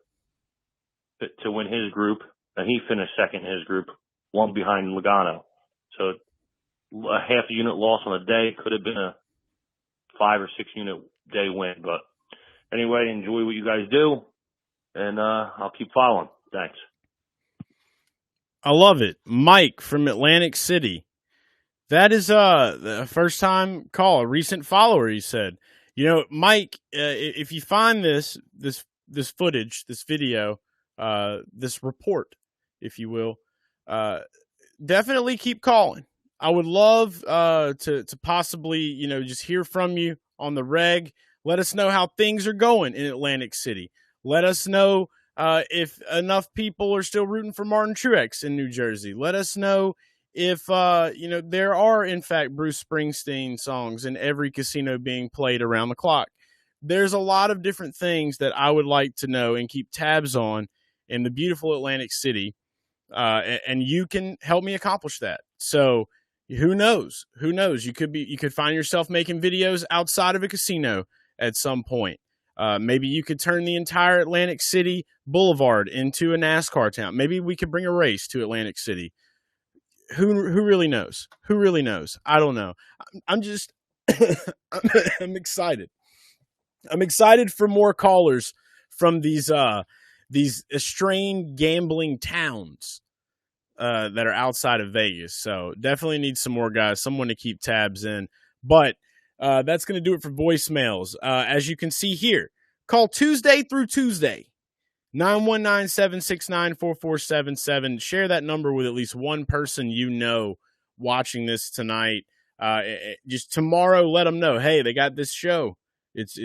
win his group. And he finished second in his group, one behind Logano. So a half a unit loss on the day. Could have been a 5 or 6 unit day win. But anyway, enjoy what you guys do, and I'll keep following. Thanks. I love it. Mike from Atlantic City. That is the first time call, a recent follower, he said. Mike, if you find this footage, this video, this report, if you will, definitely keep calling. I would love to possibly, just hear from you on the reg. Let us know how things are going in Atlantic City. Let us know if enough people are still rooting for Martin Truex in New Jersey. Let us know if, there are, in fact, Bruce Springsteen songs in every casino being played around the clock. There's a lot of different things that I would like to know and keep tabs on in the beautiful Atlantic City, and you can help me accomplish that. So, who knows? Who knows? You could find yourself making videos outside of a casino at some point. Maybe you could turn the entire Atlantic City Boulevard into a NASCAR town. Maybe we could bring a race to Atlantic City. Who really knows? Who really knows? I don't know. I'm just I'm excited. I'm excited for more callers from these estranged gambling towns that are outside of Vegas. So definitely need some more guys, someone to keep tabs in. But that's going to do it for voicemails. As you can see here, call Tuesday through Tuesday, 919-769-4477. Share that number with at least one person watching this tonight. Just tomorrow, let them know, hey, they got this show. It's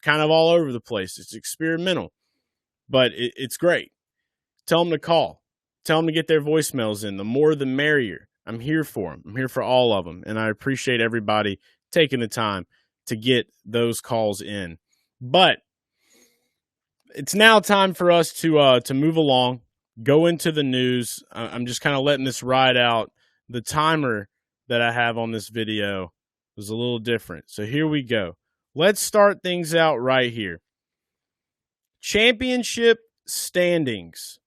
kind of all over the place. It's experimental, but it's great. Tell them to call. Tell them to get their voicemails in. The more, the merrier. I'm here for them. I'm here for all of them, and I appreciate everybody taking the time to get those calls in. But it's now time for us to move along, go into the news. I'm just kind of letting this ride out. The timer that I have on this video was a little different. So here we go. Let's start things out right here. Championship standings.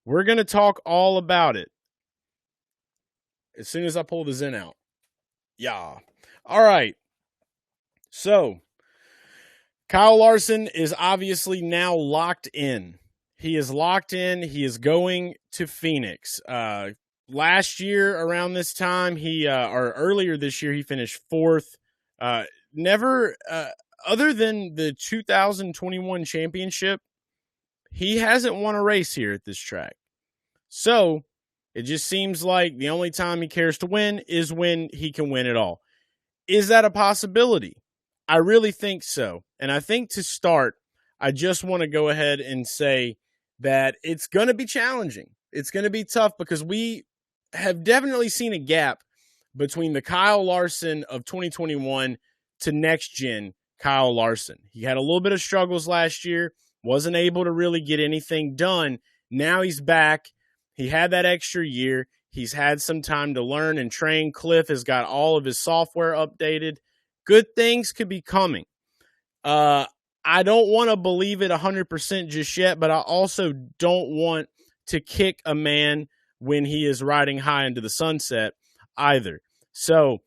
We're going to talk all about it as soon as I pull the Zen out. Yeah. All right. So, Kyle Larson is obviously now locked in. He is locked in. He is going to Phoenix. Last year around this time, or earlier this year, he finished fourth. Never, other than the 2021 championship, he hasn't won a race here at this track. So it just seems like the only time he cares to win is when he can win it all. Is that a possibility? I really think so. And I think to start, I just want to go ahead and say that it's going to be challenging. It's going to be tough because we have definitely seen a gap between the Kyle Larson of 2021 to next gen Kyle Larson. He had a little bit of struggles last year, wasn't able to really get anything done. Now he's back. He had that extra year. He's had some time to learn and train. Cliff has got all of his software updated. Good things could be coming. I don't want to believe it 100% just yet, but I also don't want to kick a man when he is riding high into the sunset either. So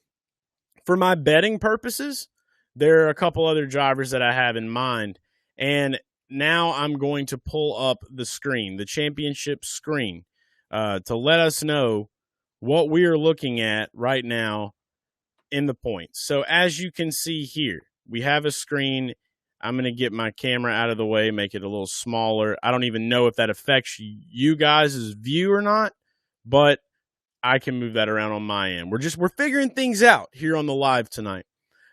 for my betting purposes, there are a couple other drivers that I have in mind. And now I'm going to pull up the screen, the championship screen, to let us know what we are looking at right now in the points. So as you can see here, we have a screen. I'm going to get my camera out of the way, make it a little smaller. I don't even know if that affects you guys' view or not, but I can move that around on my end. We're figuring things out here on the live tonight.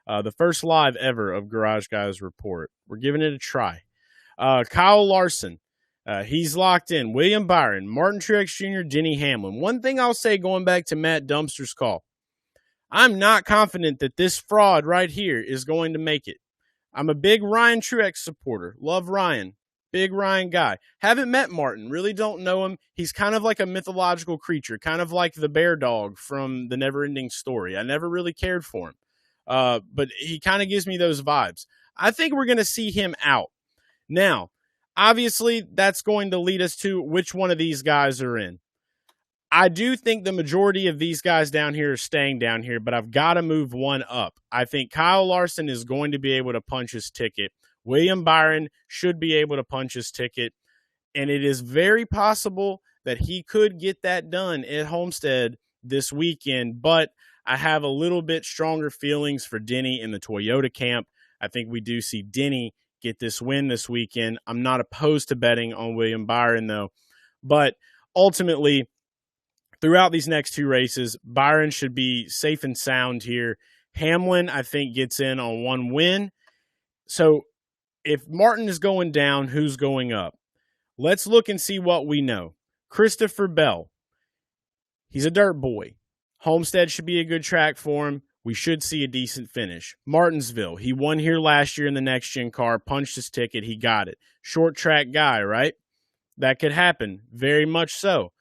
The first live ever of Garage Guys Report. We're giving it a try. Kyle Larson, he's locked in. William Byron, Martin Truex Jr., Denny Hamlin. One thing I'll say going back to Matt Dumpster's call, I'm not confident that this fraud right here is going to make it. I'm a big Ryan Truex supporter. Love Ryan. Big Ryan guy. Haven't met Martin. Really don't know him. He's kind of like a mythological creature, kind of like the bear dog from the Neverending Story. I never really cared for him. But he kind of gives me those vibes. I think we're going to see him out. Now, obviously, that's going to lead us to which one of these guys are in. I do think the majority of these guys down here are staying down here, but I've got to move one up. I think Kyle Larson is going to be able to punch his ticket. William Byron should be able to punch his ticket, and it is very possible that he could get that done at Homestead this weekend, but I have a little bit stronger feelings for Denny in the Toyota camp. I think we do see Denny get this win this weekend. I'm not opposed to betting on William Byron, though, but ultimately, throughout these next two races, Byron should be safe and sound here. Hamlin, I think, gets in on one win. So if Martin is going down, who's going up? Let's look and see what we know. Christopher Bell, he's a dirt boy. Homestead should be a good track for him. We should see a decent finish. Martinsville, he won here last year in the next-gen car, punched his ticket, he got it. Short track guy, right? That could happen, very much so.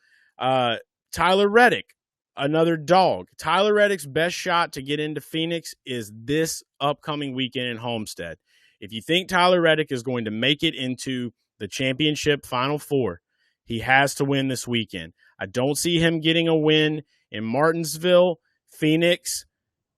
Tyler Reddick, another dog. Tyler Reddick's best shot to get into Phoenix is this upcoming weekend in Homestead. If you think Tyler Reddick is going to make it into the championship Final Four, he has to win this weekend. I don't see him getting a win in Martinsville, Phoenix,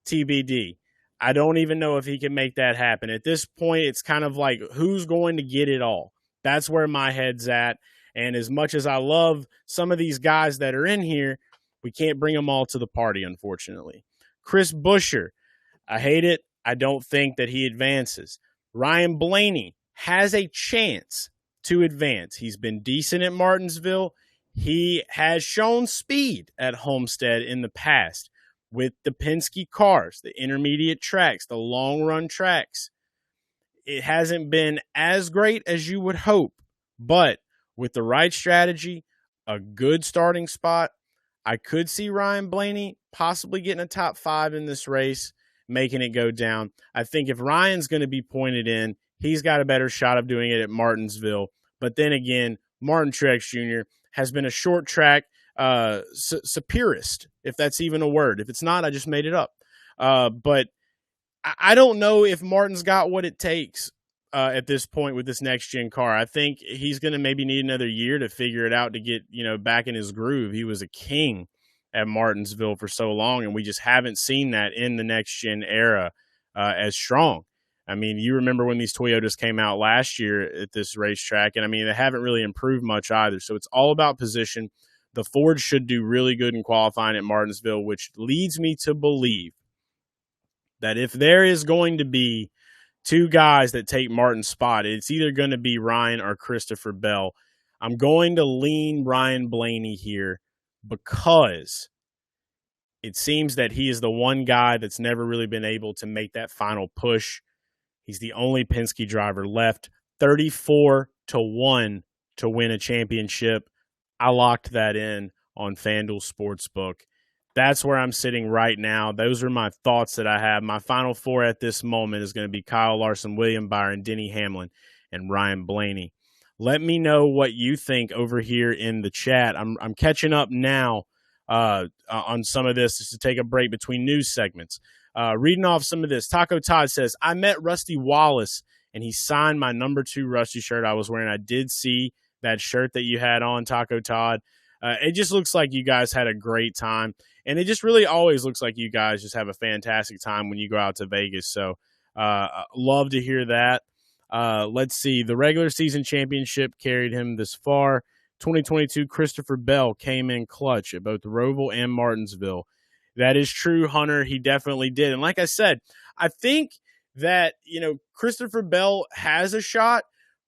TBD. I don't even know if he can make that happen. At this point, it's kind of like, who's going to get it all? That's where my head's at. And as much as I love some of these guys that are in here, we can't bring them all to the party, unfortunately. Chris Buescher, I hate it. I don't think that he advances. Ryan Blaney has a chance to advance. He's been decent at Martinsville. He has shown speed at Homestead in the past with the Penske cars, the intermediate tracks, the long-run tracks. It hasn't been as great as you would hope, but with the right strategy, a good starting spot, I could see Ryan Blaney possibly getting a top 5 in this race, making it go down. I think if Ryan's going to be pointed in, he's got a better shot of doing it at Martinsville. But then again, Martin Truex Jr. has been a short track superiorist, if that's even a word. If it's not, I just made it up. But I don't know if Martin's got what it takes at this point with this next-gen car. I think he's going to maybe need another year to figure it out to get, back in his groove. He was a king at Martinsville for so long, and we just haven't seen that in the next-gen era as strong. I mean, you remember when these Toyotas came out last year at this racetrack, and I mean, they haven't really improved much either. So it's all about position. The Ford should do really good in qualifying at Martinsville, which leads me to believe that if there is going to be two guys that take Martin's spot, it's either going to be Ryan or Christopher Bell. I'm going to lean Ryan Blaney here because it seems that he is the one guy that's never really been able to make that final push. He's the only Penske driver left, 34-1 to win a championship. I locked that in on FanDuel Sportsbook. That's where I'm sitting right now. Those are my thoughts that I have. My final four at this moment is going to be Kyle Larson, William Byron, Denny Hamlin, and Ryan Blaney. Let me know what you think over here in the chat. I'm catching up now on some of this just to take a break between news segments. Reading off some of this, Taco Todd says, I met Rusty Wallace, and he signed my number 2 Rusty shirt I was wearing. I did see that shirt that you had on, Taco Todd. It just looks like you guys had a great time. And it just really always looks like you guys just have a fantastic time when you go out to Vegas. So love to hear that. Let's see. The regular season championship carried him this far. 2022, Christopher Bell came in clutch at both Roval and Martinsville. That is true, Hunter. He definitely did. And like I said, I think that, Christopher Bell has a shot,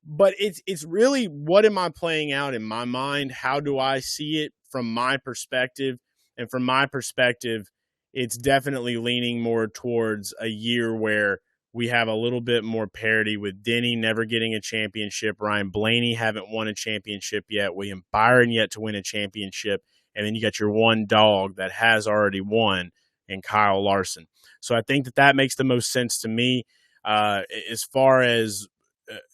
but it's really what am I playing out in my mind? How do I see it from my perspective? And from my perspective, it's definitely leaning more towards a year where we have a little bit more parity with Denny never getting a championship. Ryan Blaney haven't won a championship yet. William Byron yet to win a championship. And then you got your one dog that has already won in Kyle Larson. So I think that makes the most sense to me as far as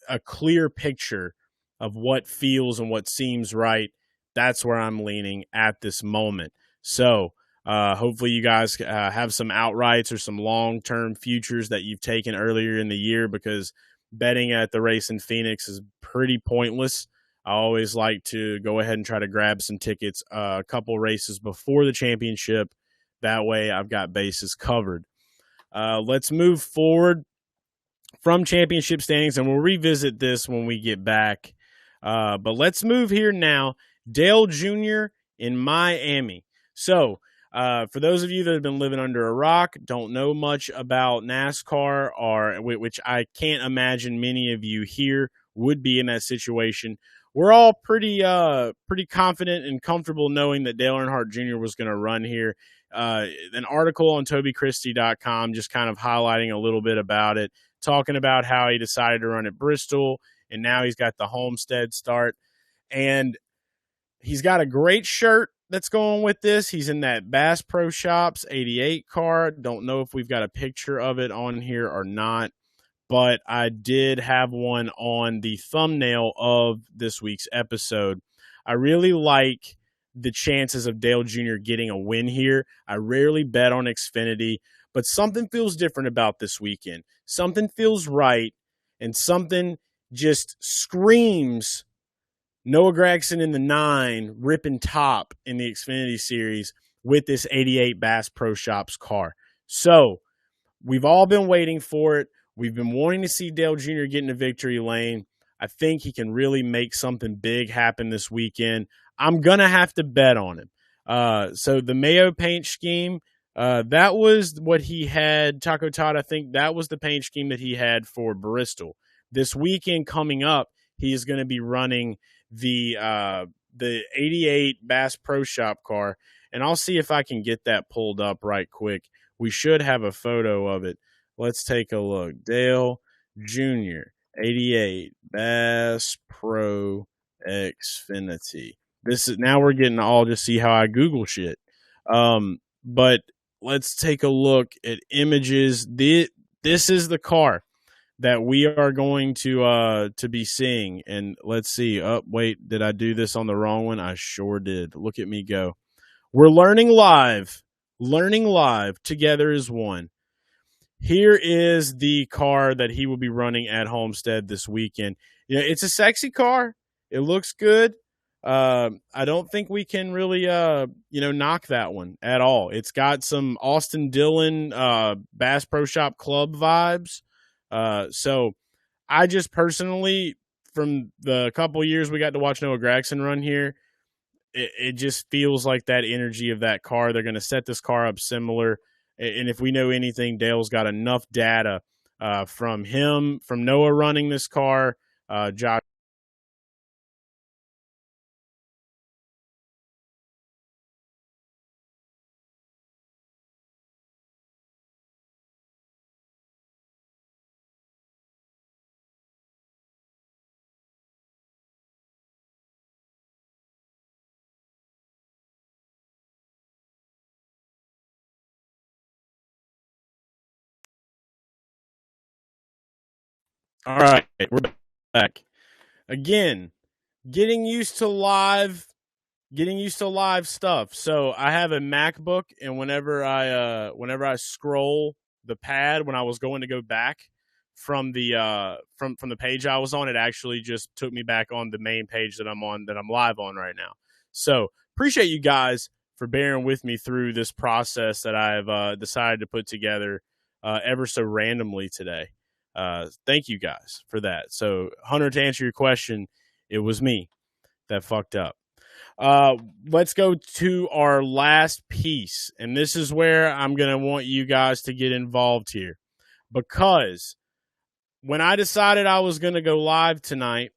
a clear picture of what feels and what seems right. That's where I'm leaning at this moment. So hopefully you guys have some outrights or some long-term futures that you've taken earlier in the year, because betting at the race in Phoenix is pretty pointless. I always like to go ahead and try to grab some tickets a couple races before the championship. That way I've got bases covered. Let's move forward from championship standings, and we'll revisit this when we get back. But let's move here now. Dale Jr. in Miami. So, for those of you that have been living under a rock, don't know much about NASCAR, or which I can't imagine many of you here would be in that situation, we're all pretty confident and comfortable knowing that Dale Earnhardt Jr. was going to run here. An article on TobyChristie.com just kind of highlighting a little bit about it, talking about how he decided to run at Bristol, and now he's got the Homestead start. And he's got a great shirt that's going with this. He's in that Bass Pro Shops 88 car. Don't know if we've got a picture of it on here or not, but I did have one on the thumbnail of this week's episode. I really like the chances of Dale Jr. getting a win here. I rarely bet on Xfinity, but something feels different about this weekend. Something feels right, and something just screams Noah Gragson in the 9 ripping top in the Xfinity Series with this 88 Bass Pro Shops car. So we've all been waiting for it. We've been wanting to see Dale Jr. get in a victory lane. I think he can really make something big happen this weekend. I'm going to have to bet on him. So the Mayo paint scheme, that was what he had. Taco Todd, I think that was the paint scheme that he had for Bristol. This weekend coming up, he is going to be running the 88 Bass Pro Shop car, and I'll see if I can get that pulled up right quick. We should have a photo of it. Let's take a look. Dale Jr. 88 Bass Pro Xfinity. This is now we're getting all just see how I Google shit. But let's take a look at images. This is the car that we are going to be seeing. And let's see. Oh, wait, did I do this on the wrong one? I sure did. Look at me go. We're learning live. Learning live. Together as one. Here is the car that he will be running at Homestead this weekend. It's a sexy car. It looks good. I don't think we can really, knock that one at all. It's got some Austin Dillon Bass Pro Shop Club vibes. So I just personally, from the couple years we got to watch Noah Gragson run here, it just feels like that energy of that car. They're going to set this car up similar. And if we know anything, Dale's got enough data from Noah running this car, Josh. All right, we're back. Again, getting used to live stuff. So I have a MacBook, and whenever I scroll the pad when I was going to go back from the from the page I was on, it actually just took me back on the main page that I'm live on right now. So appreciate you guys for bearing with me through this process that I've decided to put together ever so randomly today. Thank you guys for that. So Hunter, to answer your question, it was me that fucked up. Let's go to our last piece. And this is where I'm going to want you guys to get involved here. Because when I decided I was going to go live tonight,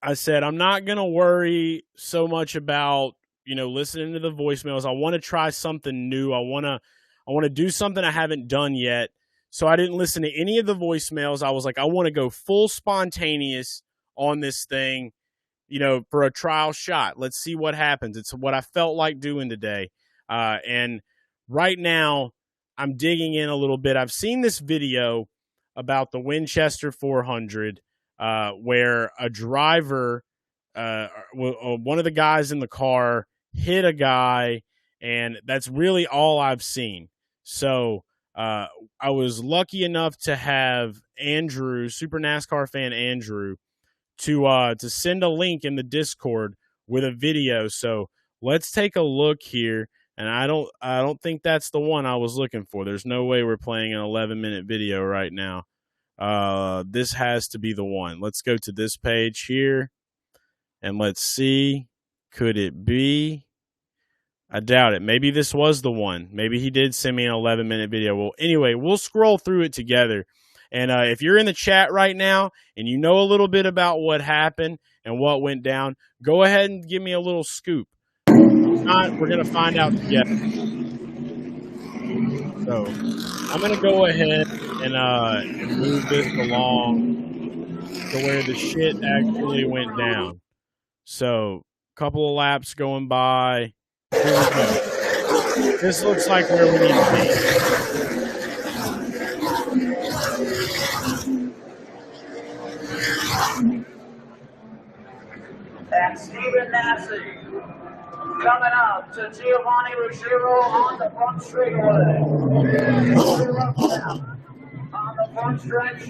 I said, I'm not going to worry so much about, listening to the voicemails. I want to try something new. I want to do something I haven't done yet. So I didn't listen to any of the voicemails. I was like, I want to go full spontaneous on this thing, for a trial shot. Let's see what happens. It's what I felt like doing today. And right now, I'm digging in a little bit. I've seen this video about the Winchester 400 where a driver, one of the guys in the car, hit a guy, and that's really all I've seen. So I was lucky enough to have Andrew, Super NASCAR fan Andrew, to send a link in the Discord with a video. So let's take a look here. And I don't think that's the one I was looking for. There's no way we're playing an 11-minute video right now. This has to be the one. Let's go to this page here and let's see. Could it be? I doubt it. Maybe this was the one. Maybe he did send me an 11-minute video. Well, anyway, we'll scroll through it together. And if you're in the chat right now and you know a little bit about what happened and what went down, go ahead and give me a little scoop. If not, we're going to find out together. So I'm going to go ahead and move this along to where the shit actually went down. So a couple of laps going by. Here we go. This looks like where we need to be. And Stephen Massey coming up to Giovanni Ruggiero on the front straightaway. On the front stretch,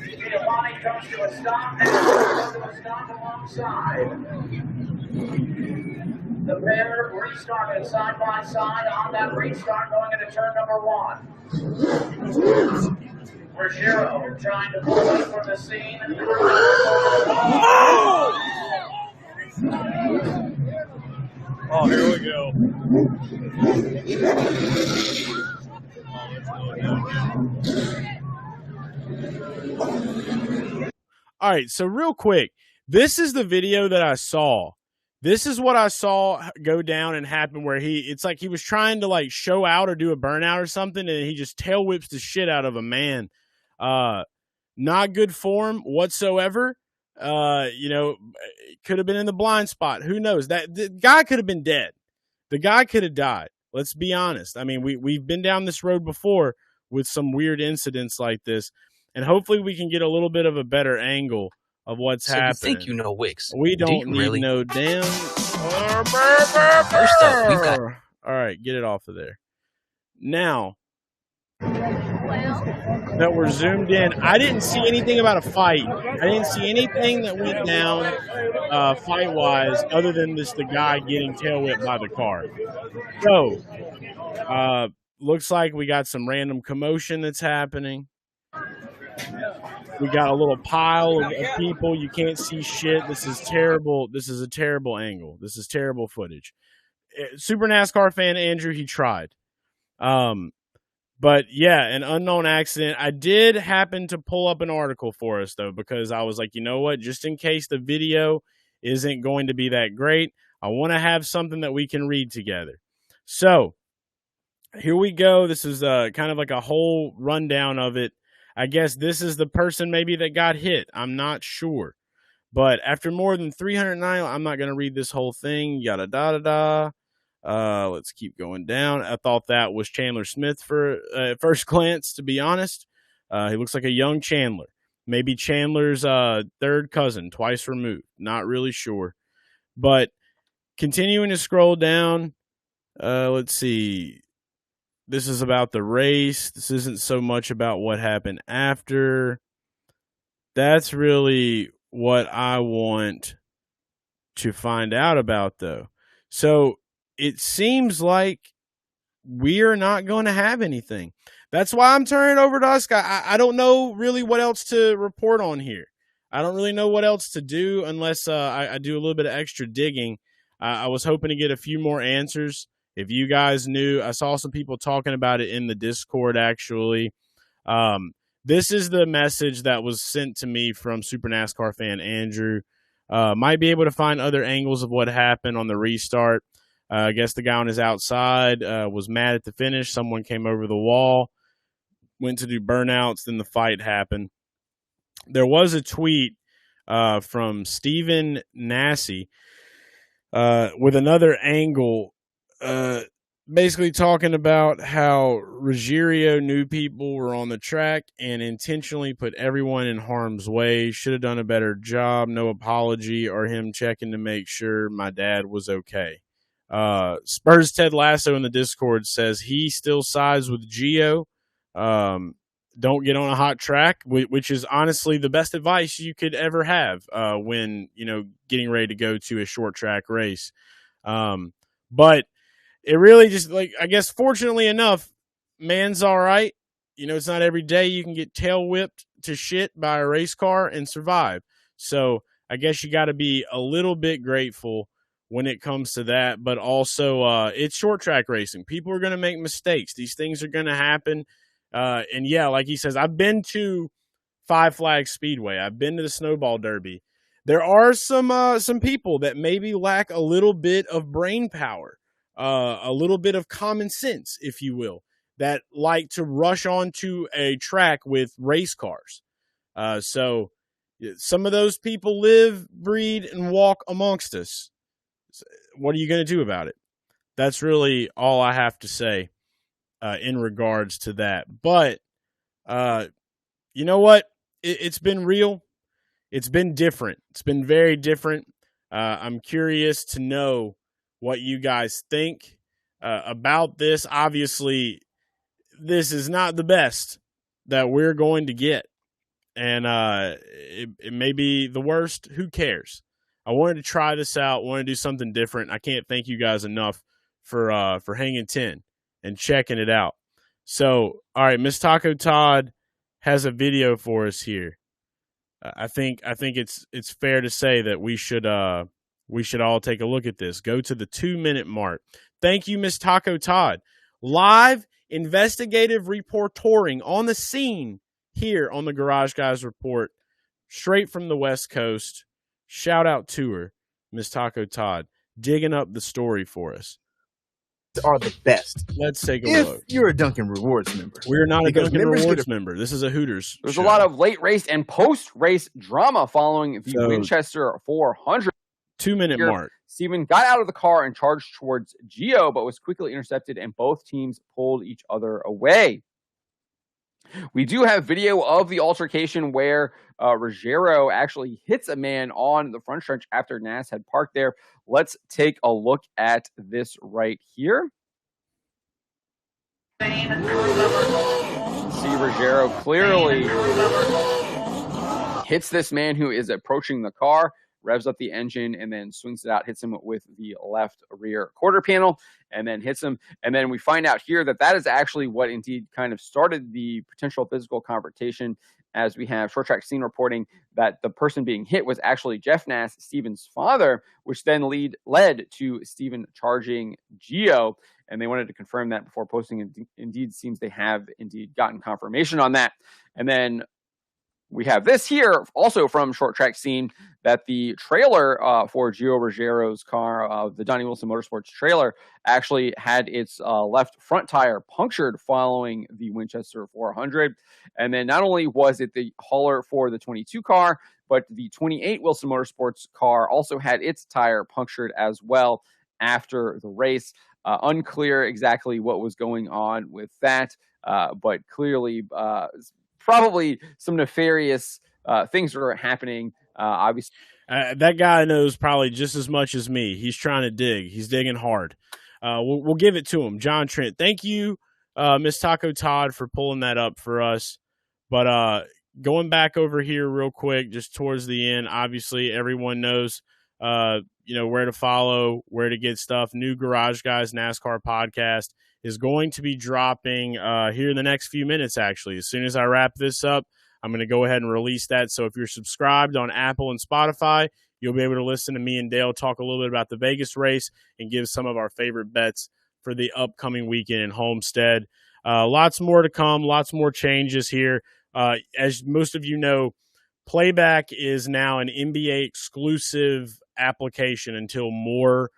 Giovanni comes to a stop and comes to a stop alongside. The pair restarted side by side on that restart going into turn number one. Ruggiero trying to pull up from the scene. Oh, here we go. All right, so real quick, this is the video that I saw. This is what I saw go down and happen where it's like he was trying to like show out or do a burnout or something, and he just tail whips the shit out of a man. Not good form whatsoever. Could have been in the blind spot. Who knows? That the guy could have been dead. The guy could have died. Let's be honest. I mean, we've been down this road before with some weird incidents like this, and hopefully we can get a little bit of a better angle of what's happening. You think you know Wix? We don't need really? no damn. First up, we've got. All right, get it off of there. Now that we're zoomed in, I didn't see anything about a fight. I didn't see anything that went down fight-wise other than the guy getting tail whipped by the car. So, looks like we got some random commotion that's happening. We got a little pile of people. You can't see shit. This is terrible. This is a terrible angle. This is terrible footage. Super NASCAR fan Andrew, he tried. But yeah, an unknown accident. I did happen to pull up an article for us though, because I was like, you know what? Just in case the video isn't going to be that great, I want to have something that we can read together. So here we go. This is kind of like a whole rundown of it. I guess this is the person maybe that got hit. I'm not sure. But after more than 309, I'm not going to read this whole thing. Yada, da, da, da. Let's keep going down. I thought that was Chandler Smith for first glance, to be honest. He looks like a young Chandler. Maybe Chandler's third cousin, twice removed. Not really sure. But continuing to scroll down, let's see. This is about the race. This isn't so much about what happened after. That's really what I want to find out about, though. So it seems like we are not going to have anything. That's why I'm turning it over to us. I don't know really what else to report on here. I don't really know what else to do unless I do a little bit of extra digging. I was hoping to get a few more answers. If you guys knew, I saw some people talking about it in the Discord, actually. This is the message that was sent to me from Super NASCAR fan Andrew. Might be able to find other angles of what happened on the restart. I guess the guy on his outside was mad at the finish. Someone came over the wall, went to do burnouts, then the fight happened. There was a tweet from Stephen Nassie with another angle, basically talking about how Ruggiero knew people were on the track and intentionally put everyone in harm's way. Should have done a better job. No apology or him checking to make sure my dad was okay. Spurs Ted Lasso in the Discord says he still sides with Gio. Don't get on a hot track, which is honestly the best advice you could ever have when, getting ready to go to a short track race. But it really just, I guess, fortunately enough, man's all right. It's not every day you can get tail whipped to shit by a race car and survive. So I guess you got to be a little bit grateful when it comes to that. But also, it's short track racing. People are going to make mistakes. These things are going to happen. And yeah, like he says, I've been to Five Flags Speedway. I've been to the Snowball Derby. There are some people that maybe lack a little bit of brain power. A little bit of common sense, if you will, that like to rush onto a track with race cars. So some of those people live, breed, and walk amongst us. What are you going to do about it? That's really all I have to say in regards to that. But you know what? It's been real. It's been different. It's been very different. I'm curious to know what you guys think about this. Obviously, this is not the best that we're going to get. And it may be the worst. Who cares? I wanted to try this out. Wanted to do something different. I can't thank you guys enough for hanging 10 and checking it out. So, all right, Miss Taco Todd has a video for us here. I think it's fair to say that we should all take a look at this. Go to the 2-minute mark. Thank you, Miss Taco Todd. Live investigative reporting on the scene here on the Garage Guys Report, straight from the West Coast. Shout out to her, Miss Taco Todd, digging up the story for us. Are the best. Let's take a look. If you're a Dunkin' Rewards member. We're not a Dunkin' Rewards member. This is a Hooters There's show. a lot of late race and post-race drama following the Winchester 400. 2-minute mark. Steven got out of the car and charged towards Gio, but was quickly intercepted, and both teams pulled each other away. We do have video of the altercation where Ruggiero actually hits a man on the front stretch after Nas had parked there. Let's take a look at this right here. See Ruggiero clearly hits this man who is approaching the car, revs up the engine, and then swings it out, hits him with the left rear quarter panel, and then hits him. And then we find out here that is actually what indeed kind of started the potential physical confrontation, as we have Short Track Scene reporting that the person being hit was actually Jeff Nass, Steven's father, which then led to Steven charging Gio. And they wanted to confirm that before posting. And indeed, seems they have indeed gotten confirmation on that. And then we have this here also from Short Track Scene that the trailer for Gio Rogero's car, the Donnie Wilson Motorsports trailer, actually had its left front tire punctured following the Winchester 400. And then not only was it the hauler for the 22 car, but the 28 Wilson Motorsports car also had its tire punctured as well after the race. Unclear exactly what was going on with that, but clearly probably some nefarious things that are happening. Obviously, that guy knows probably just as much as me. He's trying to dig. He's digging hard. We'll give it to him. John Trent, thank you, Miss Taco Todd, for pulling that up for us. But going back over here real quick, just towards the end, obviously everyone knows where to follow, where to get stuff. New Garage Guys NASCAR podcast is going to be dropping here in the next few minutes, actually. As soon as I wrap this up, I'm going to go ahead and release that. So if you're subscribed on Apple and Spotify, you'll be able to listen to me and Dale talk a little bit about the Vegas race and give some of our favorite bets for the upcoming weekend in Homestead. Lots more to come, lots more changes here. As most of you know, Playback is now an NBA exclusive application until more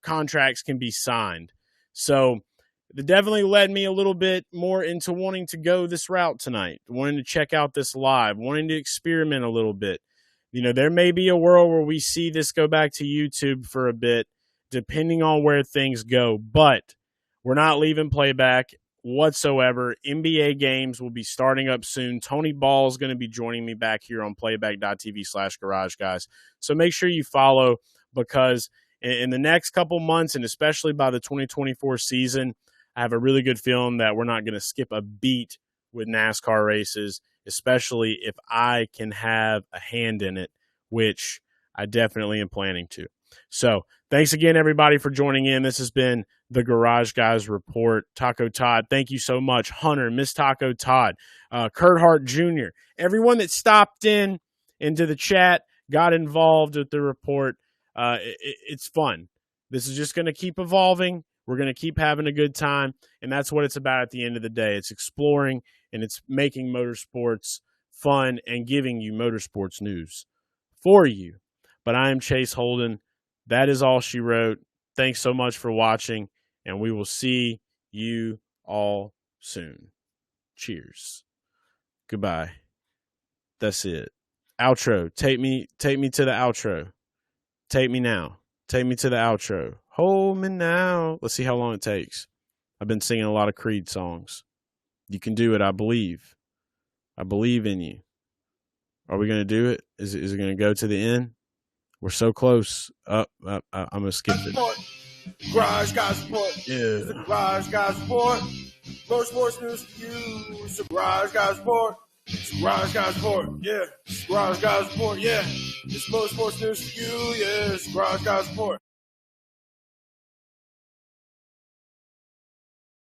contracts can be signed. So it definitely led me a little bit more into wanting to go this route tonight, wanting to check out this live, wanting to experiment a little bit. There may be a world where we see this go back to YouTube for a bit, depending on where things go, but we're not leaving Playback whatsoever. NBA games will be starting up soon. Tony Ball is going to be joining me back here on playback.tv/garage guys. So make sure you follow, because in the next couple months, and especially by the 2024 season, I have a really good feeling that we're not going to skip a beat with NASCAR races, especially if I can have a hand in it, which I definitely am planning to. So thanks again, everybody, for joining in. This has been the Garage Guys Report. Taco Todd, thank you so much. Hunter, Miss Taco Todd, Kurt Hart Jr., everyone that stopped into the chat, got involved with the report. It's fun. This is just going to keep evolving. We're going to keep having a good time, and that's what it's about at the end of the day. It's exploring, and it's making motorsports fun and giving you motorsports news for you. But I am Chase Holden. That is all she wrote. Thanks so much for watching, and we will see you all soon. Cheers. Goodbye. That's it. Outro. Take me to the outro. Take me now. Take me to the outro. Hold me now. Let's see how long it takes. I've been singing a lot of Creed songs. You can do it, I believe. I believe in you. Are we going to do it? Is it going to go to the end? We're so close. I'm going to skip it. Garage Guys Report. Yeah. It's the Garage Guys Report. Motorsports news for you. It's the Garage Guys Report. It's the Garage Guys Report. Yeah. It's the Garage Guys Report. Yeah. It's motorsports news for you. Yeah. It's the Garage Guys Report.